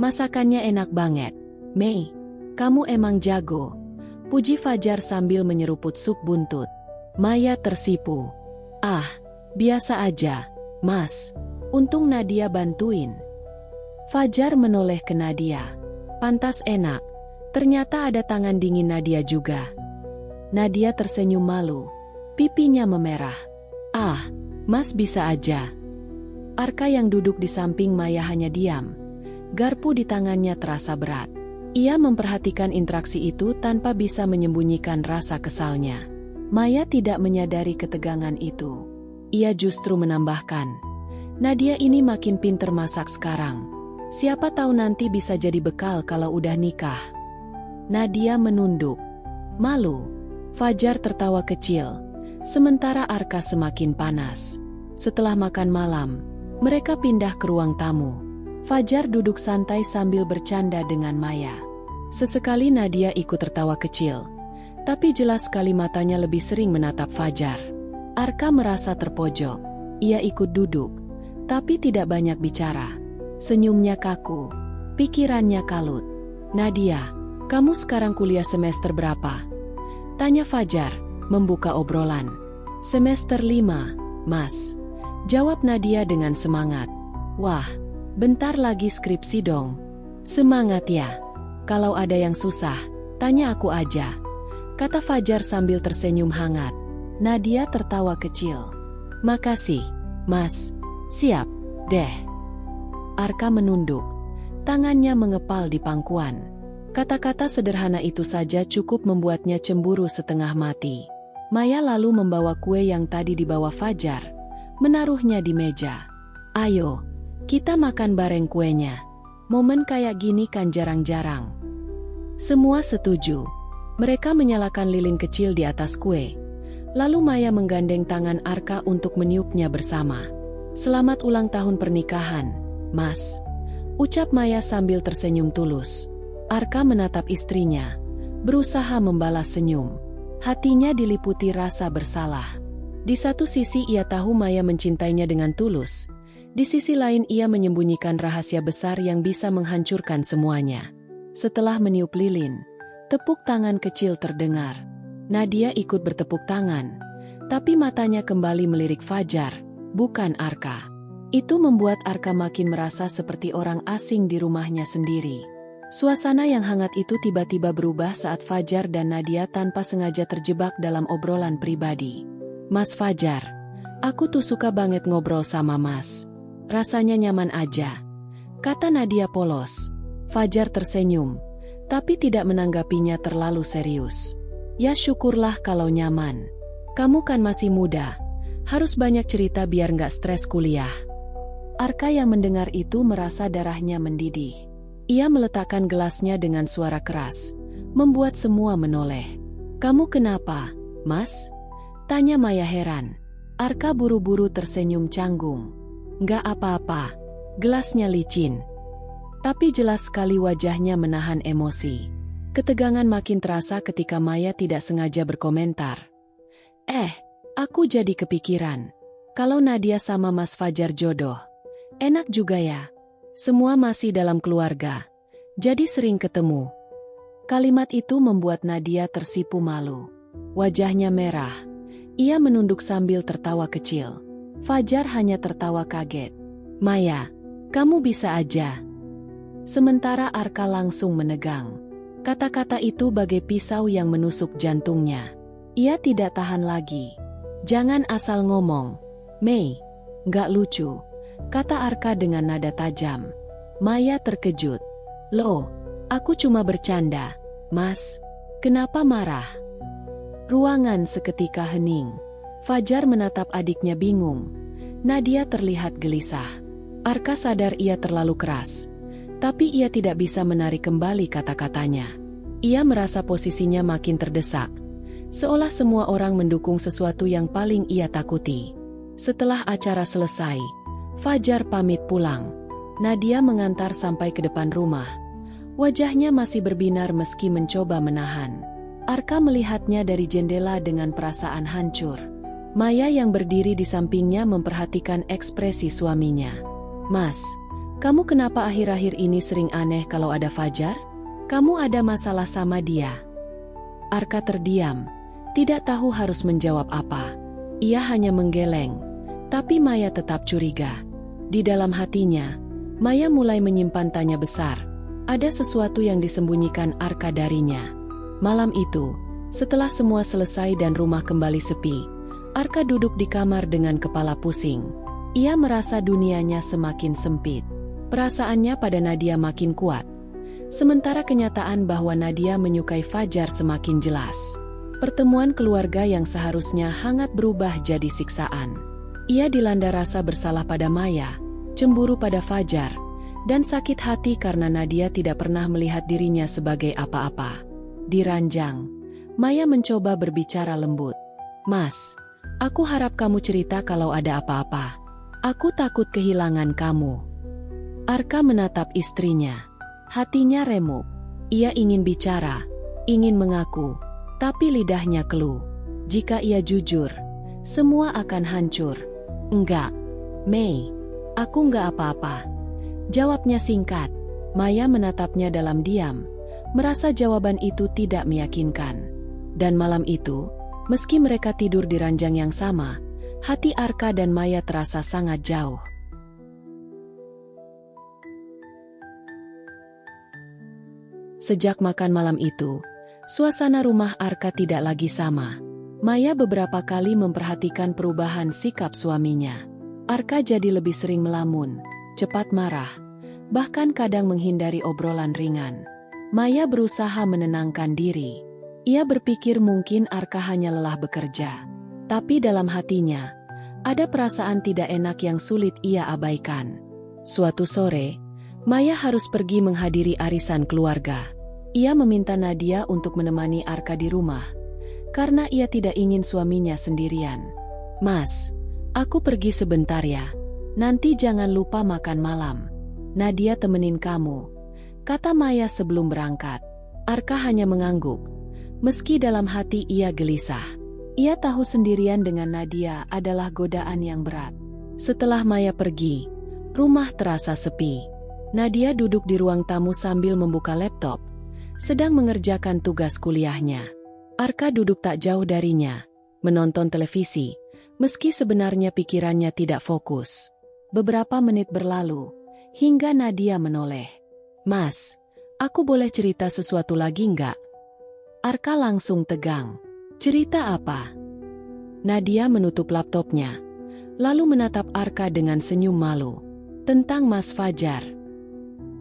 masakannya enak banget. Mei, kamu emang jago," puji Fajar sambil menyeruput sup buntut. Maya tersipu. "Ah, biasa aja, Mas. Untung Nadia bantuin." Fajar menoleh ke Nadia. "Pantas enak. Ternyata ada tangan dingin Nadia juga." Nadia tersenyum malu. Pipinya memerah. "Ah, Mas bisa aja." Arka yang duduk di samping Maya hanya diam. Garpu di tangannya terasa berat. Ia memperhatikan interaksi itu tanpa bisa menyembunyikan rasa kesalnya. Maya tidak menyadari ketegangan itu. Ia justru menambahkan, "Nadia ini makin pinter masak sekarang. Siapa tahu nanti bisa jadi bekal kalau udah nikah." Nadia menunduk. Malu. Fajar tertawa kecil. Sementara Arka semakin panas. Setelah makan malam, mereka pindah ke ruang tamu. Fajar duduk santai sambil bercanda dengan Maya. Sesekali Nadia ikut tertawa kecil. Tapi jelas sekali matanya lebih sering menatap Fajar. Arka merasa terpojok. Ia ikut duduk, tapi tidak banyak bicara. Senyumnya kaku. Pikirannya kalut. "Nadia, kamu sekarang kuliah semester berapa?" tanya Fajar, membuka obrolan. "Semester 5, Mas," jawab Nadia dengan semangat. "Wah, bentar lagi skripsi dong." "Semangat ya. Kalau ada yang susah, tanya aku aja," kata Fajar sambil tersenyum hangat. Nadia tertawa kecil. "Makasih, Mas. Siap, deh." Arka menunduk. Tangannya mengepal di pangkuan. Kata-kata sederhana itu saja cukup membuatnya cemburu setengah mati. Maya lalu membawa kue yang tadi dibawa Fajar, menaruhnya di meja. "Ayo, kita makan bareng kuenya. Momen kayak gini kan jarang-jarang." Semua setuju. Mereka menyalakan lilin kecil di atas kue. Lalu Maya menggandeng tangan Arka untuk meniupnya bersama. "Selamat ulang tahun pernikahan, Mas," ucap Maya sambil tersenyum tulus. Arka menatap istrinya, berusaha membalas senyum. Hatinya diliputi rasa bersalah. Di satu sisi ia tahu Maya mencintainya dengan tulus, di sisi lain ia menyembunyikan rahasia besar yang bisa menghancurkan semuanya. Setelah meniup lilin, tepuk tangan kecil terdengar. Nadia ikut bertepuk tangan, tapi matanya kembali melirik Fajar, bukan Arka. Itu membuat Arka makin merasa seperti orang asing di rumahnya sendiri. Suasana yang hangat itu tiba-tiba berubah saat Fajar dan Nadia tanpa sengaja terjebak dalam obrolan pribadi. "Mas Fajar, aku tuh suka banget ngobrol sama Mas. Rasanya nyaman aja," kata Nadia polos. Fajar tersenyum, tapi tidak menanggapinya terlalu serius. "Ya syukurlah kalau nyaman. Kamu kan masih muda, harus banyak cerita biar nggak stres kuliah." Arka yang mendengar itu merasa darahnya mendidih. Ia meletakkan gelasnya dengan suara keras, membuat semua menoleh. "Kamu kenapa, Mas?" tanya Maya heran. Arka buru-buru tersenyum canggung. "Nggak apa-apa, gelasnya licin." Tapi jelas sekali wajahnya menahan emosi. Ketegangan makin terasa ketika Maya tidak sengaja berkomentar. Aku jadi kepikiran. Kalau Nadia sama Mas Fajar jodoh, enak juga ya. Semua masih dalam keluarga, jadi sering ketemu. Kalimat itu membuat Nadia tersipu malu. Wajahnya merah. Ia menunduk sambil tertawa kecil. Fajar hanya tertawa kaget. "Maya, kamu bisa aja." Sementara Arka langsung menegang. Kata-kata itu bagai pisau yang menusuk jantungnya. Ia tidak tahan lagi. "Jangan asal ngomong, Mei. Nggak lucu," kata Arka dengan nada tajam. Maya terkejut. "Loh, aku cuma bercanda, Mas. Kenapa marah?" Ruangan seketika hening. Fajar menatap adiknya bingung. Nadia terlihat gelisah. Arka sadar ia terlalu keras, tapi ia tidak bisa menarik kembali kata-katanya. Ia merasa posisinya makin terdesak, seolah semua orang mendukung sesuatu yang paling ia takuti. Setelah acara selesai, Fajar pamit pulang. Nadia mengantar sampai ke depan rumah. Wajahnya masih berbinar meski mencoba menahan. Arka melihatnya dari jendela dengan perasaan hancur. Maya yang berdiri di sampingnya memperhatikan ekspresi suaminya. "Mas, kamu kenapa akhir-akhir ini sering aneh kalau ada Fajar? Kamu ada masalah sama dia?" Arka terdiam, tidak tahu harus menjawab apa. Ia hanya menggeleng, tapi Maya tetap curiga. Di dalam hatinya, Maya mulai menyimpan tanya besar. Ada sesuatu yang disembunyikan Arka darinya. Malam itu, setelah semua selesai dan rumah kembali sepi, Arka duduk di kamar dengan kepala pusing. Ia merasa dunianya semakin sempit. Perasaannya pada Nadia makin kuat. Sementara kenyataan bahwa Nadia menyukai Fajar semakin jelas. Pertemuan keluarga yang seharusnya hangat berubah jadi siksaan. Ia dilanda rasa bersalah pada Maya, cemburu pada Fajar, dan sakit hati karena Nadia tidak pernah melihat dirinya sebagai apa-apa. Di ranjang, Maya mencoba berbicara lembut. "Mas, aku harap kamu cerita kalau ada apa-apa. Aku takut kehilangan kamu." Arka menatap istrinya. Hatinya remuk. Ia ingin bicara, ingin mengaku, tapi lidahnya keluh. Jika ia jujur, semua akan hancur. "Enggak, Mei. Aku nggak apa-apa," jawabnya singkat. Maya menatapnya dalam diam, merasa jawaban itu tidak meyakinkan. Dan malam itu, meski mereka tidur di ranjang yang sama, hati Arka dan Maya terasa sangat jauh. Sejak makan malam itu, suasana rumah Arka tidak lagi sama. Maya beberapa kali memperhatikan perubahan sikap suaminya. Arka jadi lebih sering melamun, cepat marah, bahkan kadang menghindari obrolan ringan. Maya berusaha menenangkan diri. Ia berpikir mungkin Arka hanya lelah bekerja. Tapi dalam hatinya, ada perasaan tidak enak yang sulit ia abaikan. Suatu sore, Maya harus pergi menghadiri arisan keluarga. Ia meminta Nadia untuk menemani Arka di rumah, karena ia tidak ingin suaminya sendirian. "Mas, aku pergi sebentar ya. Nanti jangan lupa makan malam. Nadia temenin kamu," kata Maya sebelum berangkat. Arka hanya mengangguk, meski dalam hati ia gelisah. Ia tahu sendirian dengan Nadia adalah godaan yang berat. Setelah Maya pergi, rumah terasa sepi. Nadia duduk di ruang tamu sambil membuka laptop, sedang mengerjakan tugas kuliahnya. Arka duduk tak jauh darinya, menonton televisi, meski sebenarnya pikirannya tidak fokus. Beberapa menit berlalu, hingga Nadia menoleh. "Mas, aku boleh cerita sesuatu lagi nggak?" Arka langsung tegang. "Cerita apa?" Nadia menutup laptopnya, lalu menatap Arka dengan senyum malu. "Tentang Mas Fajar."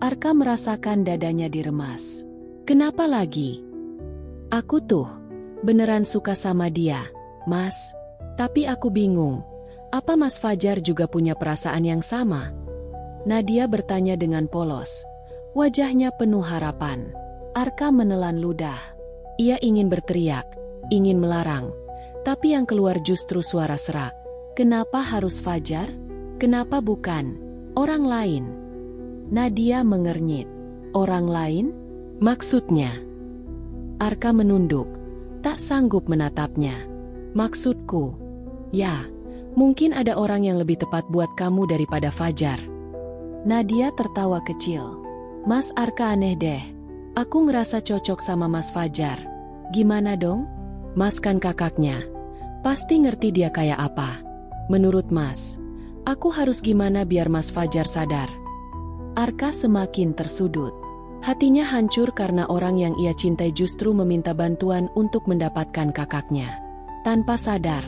Arka merasakan dadanya diremas. "Kenapa lagi?" "Aku tuh beneran suka sama dia, Mas. Tapi aku bingung, apa Mas Fajar juga punya perasaan yang sama?" Nadia bertanya dengan polos. Wajahnya penuh harapan. Arka menelan ludah. Ia ingin berteriak, ingin melarang, tapi yang keluar justru suara serak. "Kenapa harus Fajar? Kenapa bukan orang lain?" Nadia mengernyit. "Orang lain? Maksudnya?" Arka menunduk, tak sanggup menatapnya. "Maksudku, ya, mungkin ada orang yang lebih tepat buat kamu daripada Fajar." Nadia tertawa kecil. "Mas Arka aneh deh. Aku ngerasa cocok sama Mas Fajar. Gimana dong? Mas kan kakaknya. Pasti ngerti dia kayak apa. Menurut Mas, aku harus gimana biar Mas Fajar sadar?" Arka semakin tersudut. Hatinya hancur karena orang yang ia cintai justru meminta bantuan untuk mendapatkan kakaknya. Tanpa sadar,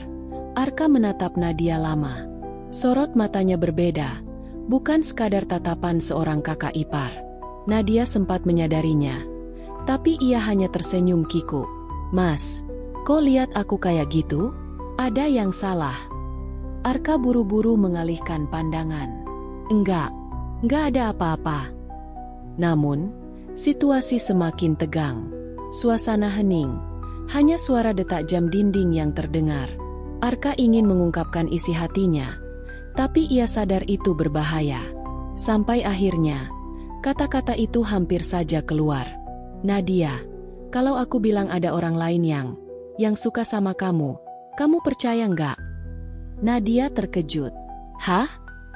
Arka menatap Nadia lama. Sorot matanya berbeda, bukan sekadar tatapan seorang kakak ipar. Nadia sempat menyadarinya, tapi ia hanya tersenyum kikuk. "Mas, kok lihat aku kayak gitu? Ada yang salah?" Arka buru-buru mengalihkan pandangan. Enggak ada apa-apa." Namun, situasi semakin tegang. Suasana hening, hanya suara detak jam dinding yang terdengar. Arka ingin mengungkapkan isi hatinya, tapi ia sadar itu berbahaya. Sampai akhirnya, kata-kata itu hampir saja keluar. "Nadia, kalau aku bilang ada orang lain yang suka sama kamu, kamu percaya nggak?" Nadia terkejut. "Hah?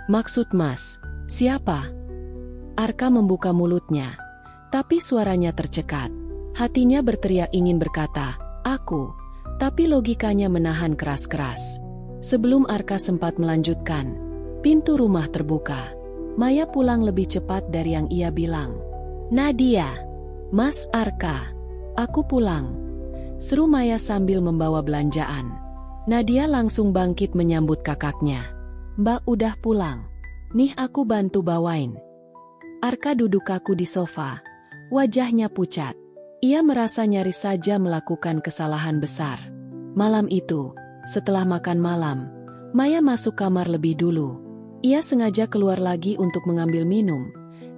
Maksud Mas, siapa?" Arka membuka mulutnya, tapi suaranya tercekat. Hatinya berteriak ingin berkata, "Aku," tapi logikanya menahan keras-keras. Sebelum Arka sempat melanjutkan, pintu rumah terbuka. Maya pulang lebih cepat dari yang ia bilang. "Nadia, Mas Arka, aku pulang," seru Maya sambil membawa belanjaan. Nadia langsung bangkit menyambut kakaknya. "Mbak udah pulang. Nih aku bantu bawain." Arka duduk kaku di sofa, wajahnya pucat. Ia merasa nyaris saja melakukan kesalahan besar. Malam itu, setelah makan malam, Maya masuk kamar lebih dulu. Ia sengaja keluar lagi untuk mengambil minum,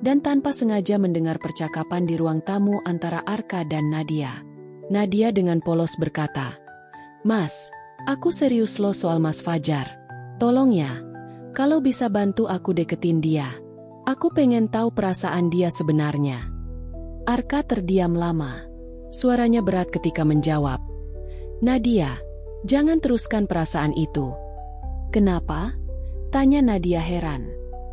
dan tanpa sengaja mendengar percakapan di ruang tamu antara Arka dan Nadia. Nadia dengan polos berkata, "Mas, aku serius loh soal Mas Fajar. Tolong ya, kalau bisa bantu aku deketin dia. Aku pengen tahu perasaan dia sebenarnya." Arka terdiam lama. Suaranya berat ketika menjawab, "Nadia, jangan teruskan perasaan itu." "Kenapa?" tanya Nadia heran.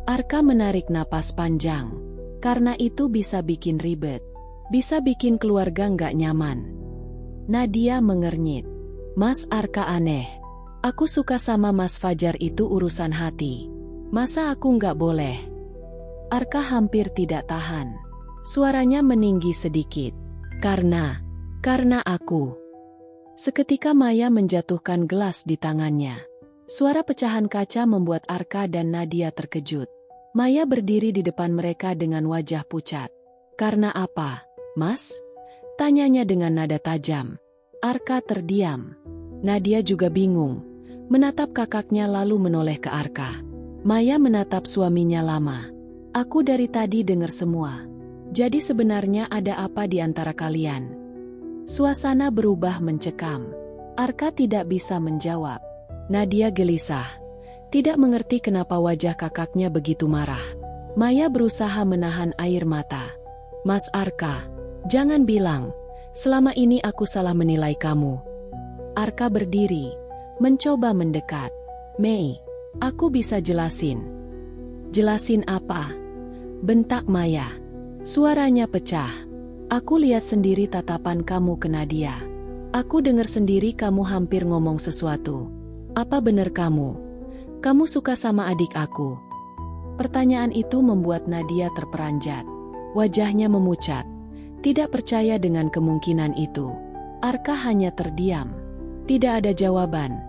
Arka menarik napas panjang. "Karena itu bisa bikin ribet. Bisa bikin keluarga nggak nyaman." Nadia mengernyit. "Mas Arka aneh. Aku suka sama Mas Fajar itu urusan hati. Masa aku nggak boleh?" Arka hampir tidak tahan. Suaranya meninggi sedikit. Karena aku." Seketika Maya menjatuhkan gelas di tangannya. Suara pecahan kaca membuat Arka dan Nadia terkejut. Maya berdiri di depan mereka dengan wajah pucat. "Karena apa, Mas?" tanyanya dengan nada tajam. Arka terdiam. Nadia juga bingung, menatap kakaknya lalu menoleh ke Arka. Maya menatap suaminya lama. "Aku dari tadi dengar semua. Jadi sebenarnya ada apa di antara kalian?" Suasana berubah mencekam. Arka tidak bisa menjawab. Nadia gelisah, tidak mengerti kenapa wajah kakaknya begitu marah. Maya berusaha menahan air mata. "Mas Arka, jangan bilang, selama ini aku salah menilai kamu." Arka berdiri, mencoba mendekat. Mei, aku bisa jelasin. Jelasin apa? Bentak Maya. Suaranya pecah. Aku lihat sendiri tatapan kamu ke Nadia. Aku dengar sendiri kamu hampir ngomong sesuatu. Apa benar kamu? Kamu suka sama adik aku? Pertanyaan itu membuat Nadia terperanjat. Wajahnya memucat. Tidak percaya dengan kemungkinan itu. Arka hanya terdiam. Tidak ada jawaban.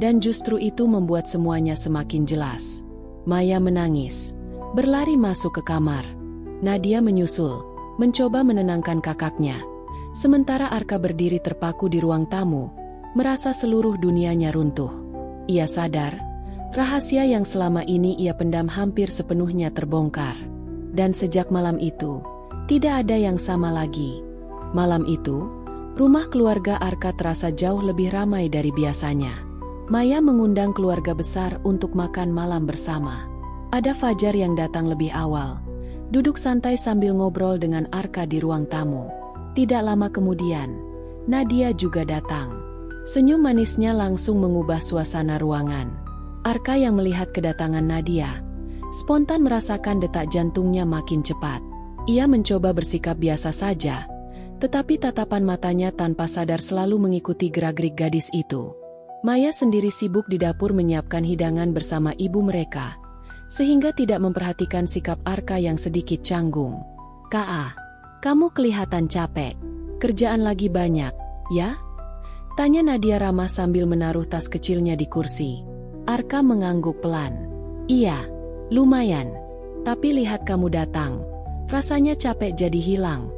Dan justru itu membuat semuanya semakin jelas. Maya menangis. Berlari masuk ke kamar. Nadia menyusul. Mencoba menenangkan kakaknya. Sementara Arka berdiri terpaku di ruang tamu. Merasa seluruh dunianya runtuh. Ia sadar. Rahasia yang selama ini ia pendam hampir sepenuhnya terbongkar. Dan sejak malam itu, tidak ada yang sama lagi. Malam itu, rumah keluarga Arka terasa jauh lebih ramai dari biasanya. Maya mengundang keluarga besar untuk makan malam bersama. Ada Fajar yang datang lebih awal. Duduk santai sambil ngobrol dengan Arka di ruang tamu. Tidak lama kemudian, Nadia juga datang. Senyum manisnya langsung mengubah suasana ruangan. Arka yang melihat kedatangan Nadia, spontan merasakan detak jantungnya makin cepat. Ia mencoba bersikap biasa saja, tetapi tatapan matanya tanpa sadar selalu mengikuti gerak-gerik gadis itu. Maya sendiri sibuk di dapur menyiapkan hidangan bersama ibu mereka, sehingga tidak memperhatikan sikap Arka yang sedikit canggung. "Ka, kamu kelihatan capek. Kerjaan lagi banyak, ya?" Tanya Nadia ramah sambil menaruh tas kecilnya di kursi. Arka mengangguk pelan. "Iya, lumayan. Tapi lihat kamu datang. Rasanya capek jadi hilang."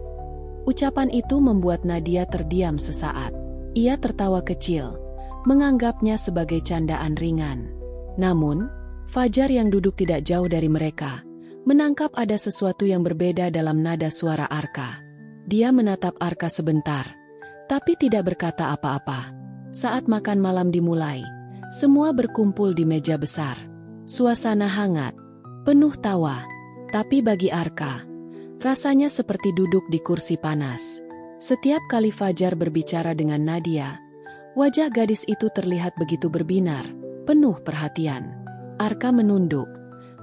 Ucapan itu membuat Nadia terdiam sesaat. Ia tertawa kecil, menganggapnya sebagai candaan ringan. Namun, Fajar yang duduk tidak jauh dari mereka, menangkap ada sesuatu yang berbeda dalam nada suara Arka. Dia menatap Arka sebentar, tapi tidak berkata apa-apa. Saat makan malam dimulai, semua berkumpul di meja besar. Suasana hangat, penuh tawa. Tapi bagi Arka, rasanya seperti duduk di kursi panas. Setiap kali Fajar berbicara dengan Nadia, wajah gadis itu terlihat begitu berbinar, penuh perhatian. Arka menunduk,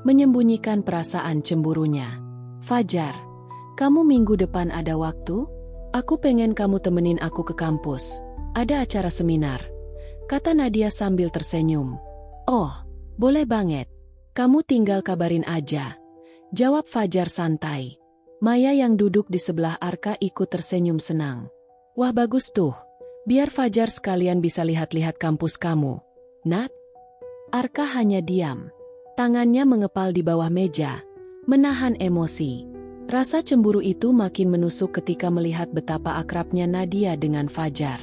menyembunyikan perasaan cemburunya. "Fajar, kamu minggu depan ada waktu? Aku pengen kamu temenin aku ke kampus. Ada acara seminar," kata Nadia sambil tersenyum. "Oh, boleh banget. Kamu tinggal kabarin aja," jawab Fajar santai. Maya yang duduk di sebelah Arka ikut tersenyum senang. "Wah, bagus tuh. Biar Fajar sekalian bisa lihat-lihat kampus kamu, Nat." Arka hanya diam. Tangannya mengepal di bawah meja, menahan emosi. Rasa cemburu itu makin menusuk ketika melihat betapa akrabnya Nadia dengan Fajar.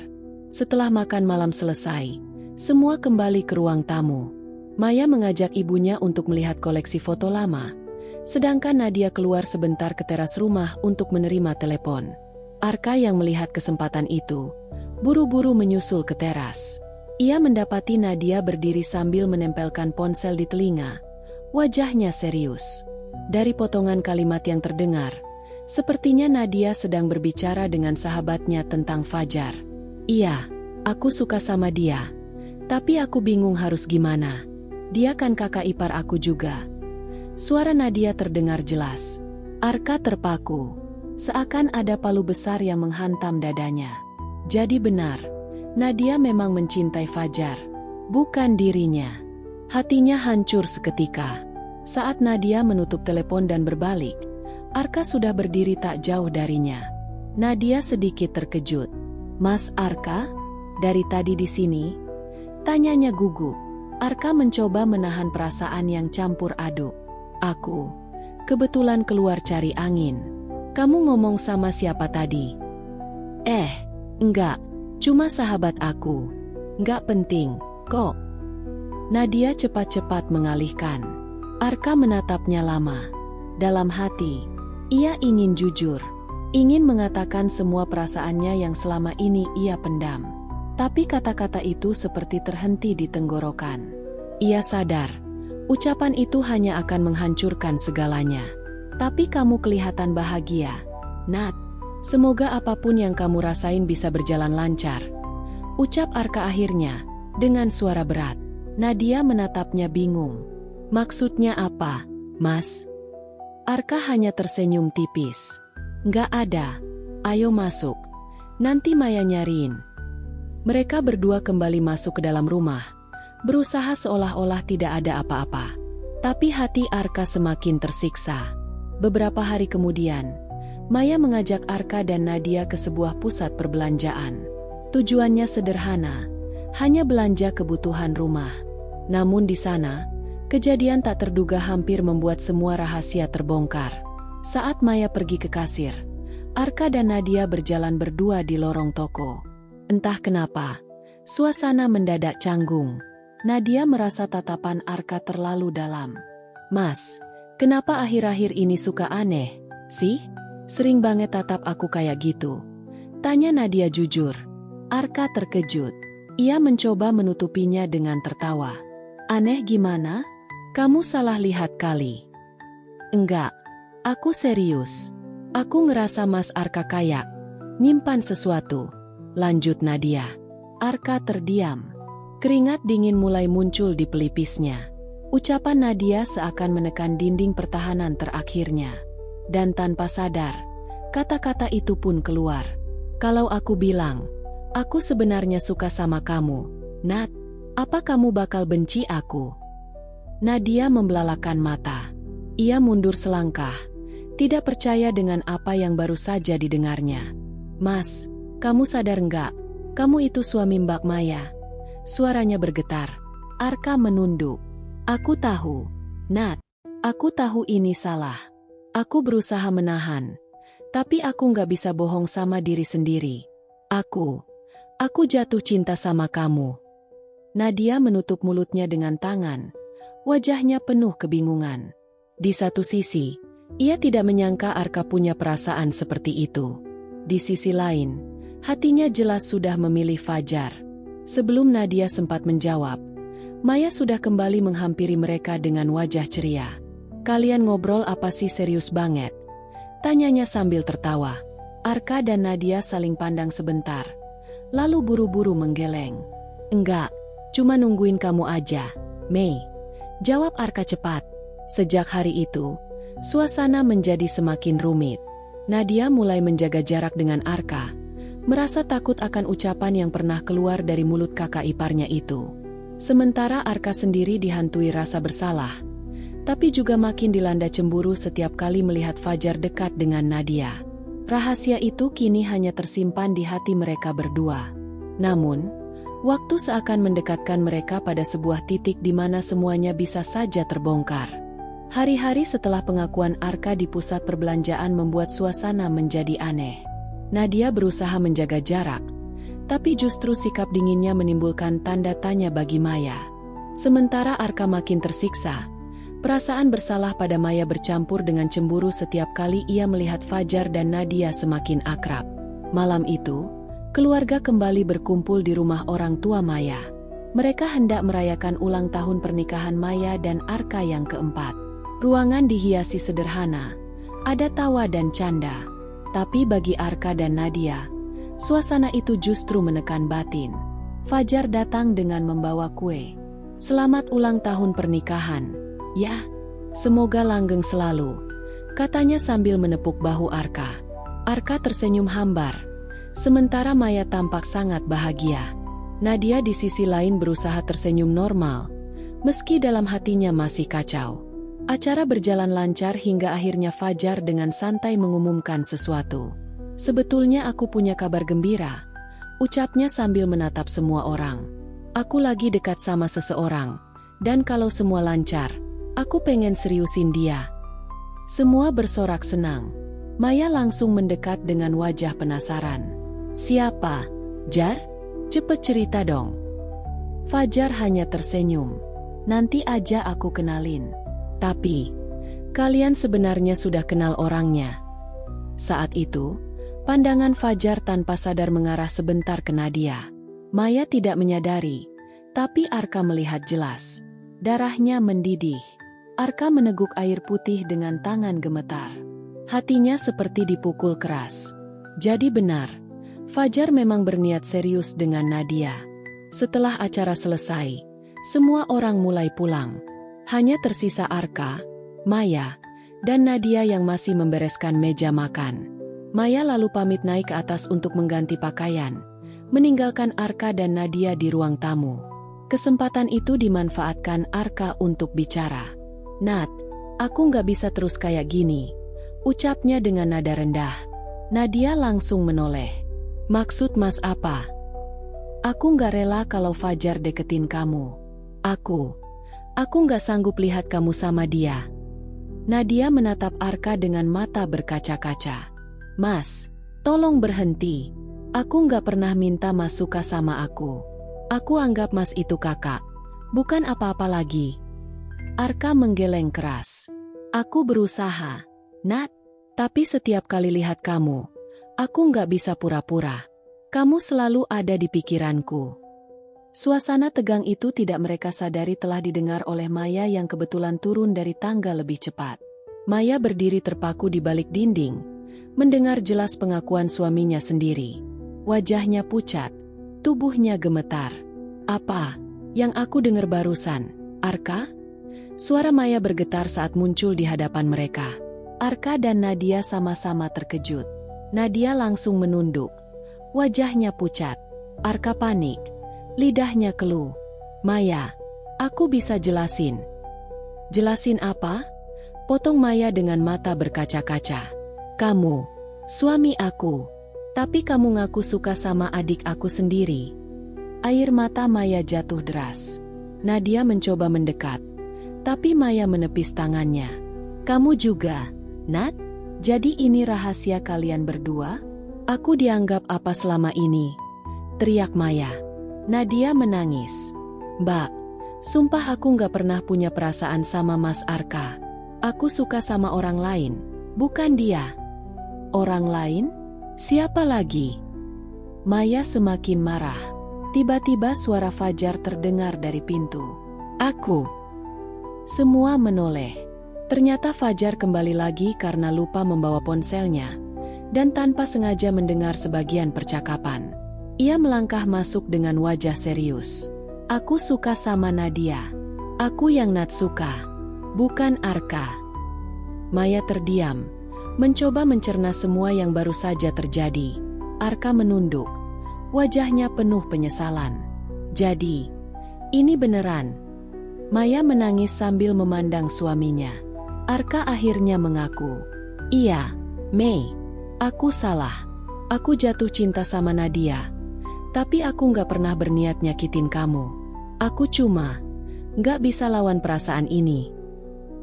Setelah makan malam selesai, semua kembali ke ruang tamu. Maya mengajak ibunya untuk melihat koleksi foto lama, sedangkan Nadia keluar sebentar ke teras rumah untuk menerima telepon. Arka yang melihat kesempatan itu, buru-buru menyusul ke teras. Ia mendapati Nadia berdiri sambil menempelkan ponsel di telinga. Wajahnya serius. Dari potongan kalimat yang terdengar, sepertinya Nadia sedang berbicara dengan sahabatnya tentang Fajar. "Iya, aku suka sama dia. Tapi aku bingung harus gimana. Dia kan kakak ipar aku juga." Suara Nadia terdengar jelas. Arka terpaku. Seakan ada palu besar yang menghantam dadanya. Jadi benar. Nadia memang mencintai Fajar, bukan dirinya. Hatinya hancur seketika. Saat Nadia menutup telepon dan berbalik, Arka sudah berdiri tak jauh darinya. Nadia sedikit terkejut. "Mas Arka, dari tadi di sini?" tanyanya gugup. Arka mencoba menahan perasaan yang campur aduk. "Aku kebetulan keluar cari angin." "Kamu ngomong sama siapa tadi?" Enggak. Cuma sahabat aku. Nggak penting, kok." Nadia cepat-cepat mengalihkan. Arka menatapnya lama. Dalam hati, ia ingin jujur. Ingin mengatakan semua perasaannya yang selama ini ia pendam. Tapi kata-kata itu seperti terhenti di tenggorokan. Ia sadar, ucapan itu hanya akan menghancurkan segalanya. "Tapi kamu kelihatan bahagia, Nat. Semoga apapun yang kamu rasain bisa berjalan lancar," Ucap Arka akhirnya, dengan suara berat. Nadia menatapnya bingung. Maksudnya apa, Mas? Arka hanya tersenyum tipis. Nggak ada. Ayo masuk. Nanti Maya nyariin. Mereka berdua kembali masuk ke dalam rumah, berusaha seolah-olah tidak ada apa-apa. Tapi hati Arka semakin tersiksa. Beberapa hari kemudian, Maya mengajak Arka dan Nadia ke sebuah pusat perbelanjaan. Tujuannya sederhana, hanya belanja kebutuhan rumah. Namun di sana, kejadian tak terduga hampir membuat semua rahasia terbongkar. Saat Maya pergi ke kasir, Arka dan Nadia berjalan berdua di lorong toko. Entah kenapa, suasana mendadak canggung. Nadia merasa tatapan Arka terlalu dalam. Mas, kenapa akhir-akhir ini suka aneh, sih? Sering banget tatap aku kayak gitu. Tanya Nadia jujur. Arka terkejut. Ia mencoba menutupinya dengan tertawa. Aneh gimana? Kamu salah lihat kali. Enggak, aku serius. Aku ngerasa Mas Arka kayak nyimpan sesuatu. Lanjut Nadia. Arka terdiam. Keringat dingin mulai muncul di pelipisnya. Ucapan Nadia seakan menekan dinding pertahanan terakhirnya. Dan tanpa sadar, kata-kata itu pun keluar. Kalau aku bilang, aku sebenarnya suka sama kamu, Nat, apa kamu bakal benci aku? Nadia membelalakan mata. Ia mundur selangkah, tidak percaya dengan apa yang baru saja didengarnya. Mas, kamu sadar nggak? Kamu itu suami Mbak Maya. Suaranya bergetar. Arka menunduk. Aku tahu, Nat. Aku tahu ini salah. Aku berusaha menahan. Tapi aku nggak bisa bohong sama diri sendiri. Aku jatuh cinta sama kamu. Nadia menutup mulutnya dengan tangan. Wajahnya penuh kebingungan. Di satu sisi, ia tidak menyangka Arka punya perasaan seperti itu. Di sisi lain, hatinya jelas sudah memilih Fajar. Sebelum Nadia sempat menjawab, Maya sudah kembali menghampiri mereka dengan wajah ceria. Kalian ngobrol apa sih serius banget? Tanyanya sambil tertawa. Arka dan Nadia saling pandang sebentar, lalu buru-buru menggeleng. Enggak, cuma nungguin kamu aja, Mei. Jawab Arka cepat. Sejak hari itu, suasana menjadi semakin rumit. Nadia mulai menjaga jarak dengan Arka, merasa takut akan ucapan yang pernah keluar dari mulut kakak iparnya itu. Sementara Arka sendiri dihantui rasa bersalah, tapi juga makin dilanda cemburu setiap kali melihat Fajar dekat dengan Nadia. Rahasia itu kini hanya tersimpan di hati mereka berdua. Namun, waktu seakan mendekatkan mereka pada sebuah titik di mana semuanya bisa saja terbongkar. Hari-hari setelah pengakuan Arka di pusat perbelanjaan membuat suasana menjadi aneh. Nadia berusaha menjaga jarak, tapi justru sikap dinginnya menimbulkan tanda tanya bagi Maya. Sementara Arka makin tersiksa, perasaan bersalah pada Maya bercampur dengan cemburu setiap kali ia melihat Fajar dan Nadia semakin akrab. Malam itu, keluarga kembali berkumpul di rumah orang tua Maya. Mereka hendak merayakan ulang tahun pernikahan Maya dan Arka yang keempat. Ruangan dihiasi sederhana, ada tawa dan canda. Tapi bagi Arka dan Nadia, suasana itu justru menekan batin. Fajar datang dengan membawa kue. Selamat ulang tahun pernikahan. Ya, semoga langgeng selalu, katanya sambil menepuk bahu Arka. Arka tersenyum hambar, sementara Maya tampak sangat bahagia. Nadia di sisi lain berusaha tersenyum normal, meski dalam hatinya masih kacau. Acara berjalan lancar hingga akhirnya Fajar dengan santai mengumumkan sesuatu. Sebetulnya aku punya kabar gembira, ucapnya sambil menatap semua orang. Aku lagi dekat sama seseorang, dan kalau semua lancar, aku pengen seriusin dia. Semua bersorak senang. Maya langsung mendekat dengan wajah penasaran. Siapa? Jar? Cepet cerita dong. Fajar hanya tersenyum. Nanti aja aku kenalin. Tapi, kalian sebenarnya sudah kenal orangnya. Saat itu, pandangan Fajar tanpa sadar mengarah sebentar ke Nadia. Maya tidak menyadari, tapi Arka melihat jelas. Darahnya mendidih. Arka meneguk air putih dengan tangan gemetar. Hatinya seperti dipukul keras. Jadi benar, Fajar memang berniat serius dengan Nadia. Setelah acara selesai, semua orang mulai pulang. Hanya tersisa Arka, Maya, dan Nadia yang masih membereskan meja makan. Maya lalu pamit naik ke atas untuk mengganti pakaian, meninggalkan Arka dan Nadia di ruang tamu. Kesempatan itu dimanfaatkan Arka untuk bicara. "Nat, aku nggak bisa terus kayak gini," ucapnya dengan nada rendah. Nadia langsung menoleh. "Maksud Mas apa?" "Aku nggak rela kalau Fajar deketin kamu. Aku nggak sanggup lihat kamu sama dia." Nadia menatap Arka dengan mata berkaca-kaca. "Mas, tolong berhenti. Aku nggak pernah minta Mas suka sama aku. Aku anggap Mas itu kakak, bukan apa-apa lagi." Arka menggeleng keras. "Aku berusaha, Nat. Tapi setiap kali lihat kamu, aku nggak bisa pura-pura. Kamu selalu ada di pikiranku." Suasana tegang itu tidak mereka sadari telah didengar oleh Maya yang kebetulan turun dari tangga lebih cepat. Maya berdiri terpaku di balik dinding, mendengar jelas pengakuan suaminya sendiri. Wajahnya pucat, tubuhnya gemetar. "Apa yang aku dengar barusan, Arka?" Suara Maya bergetar saat muncul di hadapan mereka. Arka dan Nadia sama-sama terkejut. Nadia langsung menunduk. Wajahnya pucat. Arka panik. Lidahnya keluh. "Maya, aku bisa jelasin." "Jelasin apa?" Potong Maya dengan mata berkaca-kaca. "Kamu, suami aku. Tapi kamu ngaku suka sama adik aku sendiri." Air mata Maya jatuh deras. Nadia mencoba mendekat, tapi Maya menepis tangannya. "Kamu juga, Nat? Jadi ini rahasia kalian berdua? Aku dianggap apa selama ini?" teriak Maya. Nadia menangis. "Mbak, sumpah aku nggak pernah punya perasaan sama Mas Arka. Aku suka sama orang lain, bukan dia." "Orang lain? Siapa lagi?" Maya semakin marah. Tiba-tiba suara Fajar terdengar dari pintu. "Aku." Semua menoleh. Ternyata Fajar kembali lagi karena lupa membawa ponselnya, dan tanpa sengaja mendengar sebagian percakapan. Ia melangkah masuk dengan wajah serius. "Aku suka sama Nadia. Aku yang Nat suka, bukan Arka." Maya terdiam, mencoba mencerna semua yang baru saja terjadi. Arka menunduk. Wajahnya penuh penyesalan. "Jadi, ini beneran?" Maya menangis sambil memandang suaminya. Arka akhirnya mengaku. "Iya, Mei. Aku salah. Aku jatuh cinta sama Nadia. Tapi aku nggak pernah berniat nyakitin kamu. Aku cuma nggak bisa lawan perasaan ini."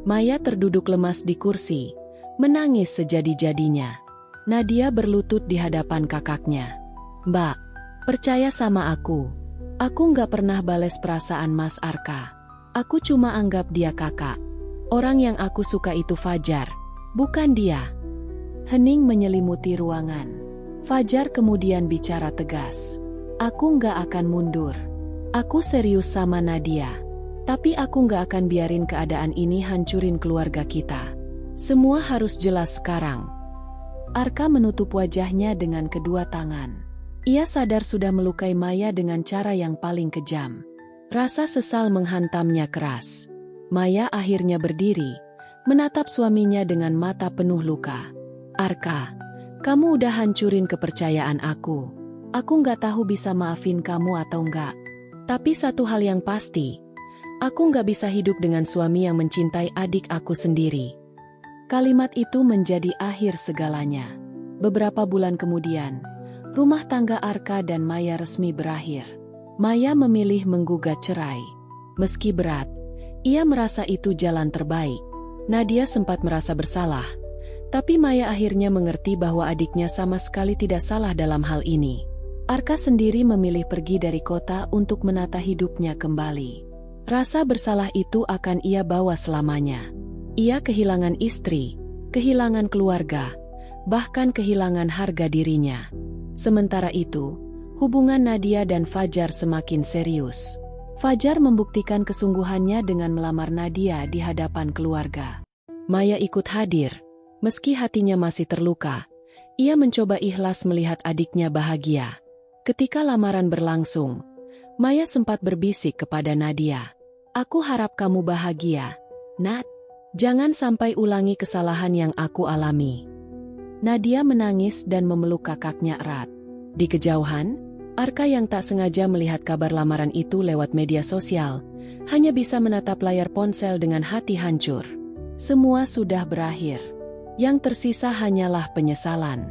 Maya terduduk lemas di kursi, menangis sejadi-jadinya. Nadia berlutut di hadapan kakaknya. "Mbak, percaya sama aku. Aku nggak pernah bales perasaan Mas Arka. Aku cuma anggap dia kakak. Orang yang aku suka itu Fajar, bukan dia." Hening menyelimuti ruangan. Fajar kemudian bicara tegas. "Aku nggak akan mundur. Aku serius sama Nadia. Tapi aku nggak akan biarin keadaan ini hancurin keluarga kita. Semua harus jelas sekarang." Arka menutup wajahnya dengan kedua tangan. Ia sadar sudah melukai Maya dengan cara yang paling kejam. Rasa sesal menghantamnya keras. Maya akhirnya berdiri, menatap suaminya dengan mata penuh luka. "Arka, kamu udah hancurin kepercayaan aku. Aku nggak tahu bisa maafin kamu atau enggak. Tapi satu hal yang pasti, aku nggak bisa hidup dengan suami yang mencintai adik aku sendiri." Kalimat itu menjadi akhir segalanya. Beberapa bulan kemudian, rumah tangga Arka dan Maya resmi berakhir. Maya memilih menggugat cerai. Meski berat, ia merasa itu jalan terbaik. Nadia sempat merasa bersalah, tapi Maya akhirnya mengerti bahwa adiknya sama sekali tidak salah dalam hal ini. Arka sendiri memilih pergi dari kota untuk menata hidupnya kembali. Rasa bersalah itu akan ia bawa selamanya. Ia kehilangan istri, kehilangan keluarga, bahkan kehilangan harga dirinya. Sementara itu, hubungan Nadia dan Fajar semakin serius. Fajar membuktikan kesungguhannya dengan melamar Nadia di hadapan keluarga. Maya ikut hadir. Meski hatinya masih terluka, Ia mencoba ikhlas melihat adiknya bahagia. Ketika lamaran berlangsung, Maya sempat berbisik kepada Nadia. Aku harap kamu bahagia, Nat. Jangan sampai ulangi kesalahan yang aku alami. Nadia menangis dan memeluk kakaknya erat. Di kejauhan, Arka yang tak sengaja melihat kabar lamaran itu lewat media sosial, hanya bisa menatap layar ponsel dengan hati hancur. Semua sudah berakhir. Yang tersisa hanyalah penyesalan.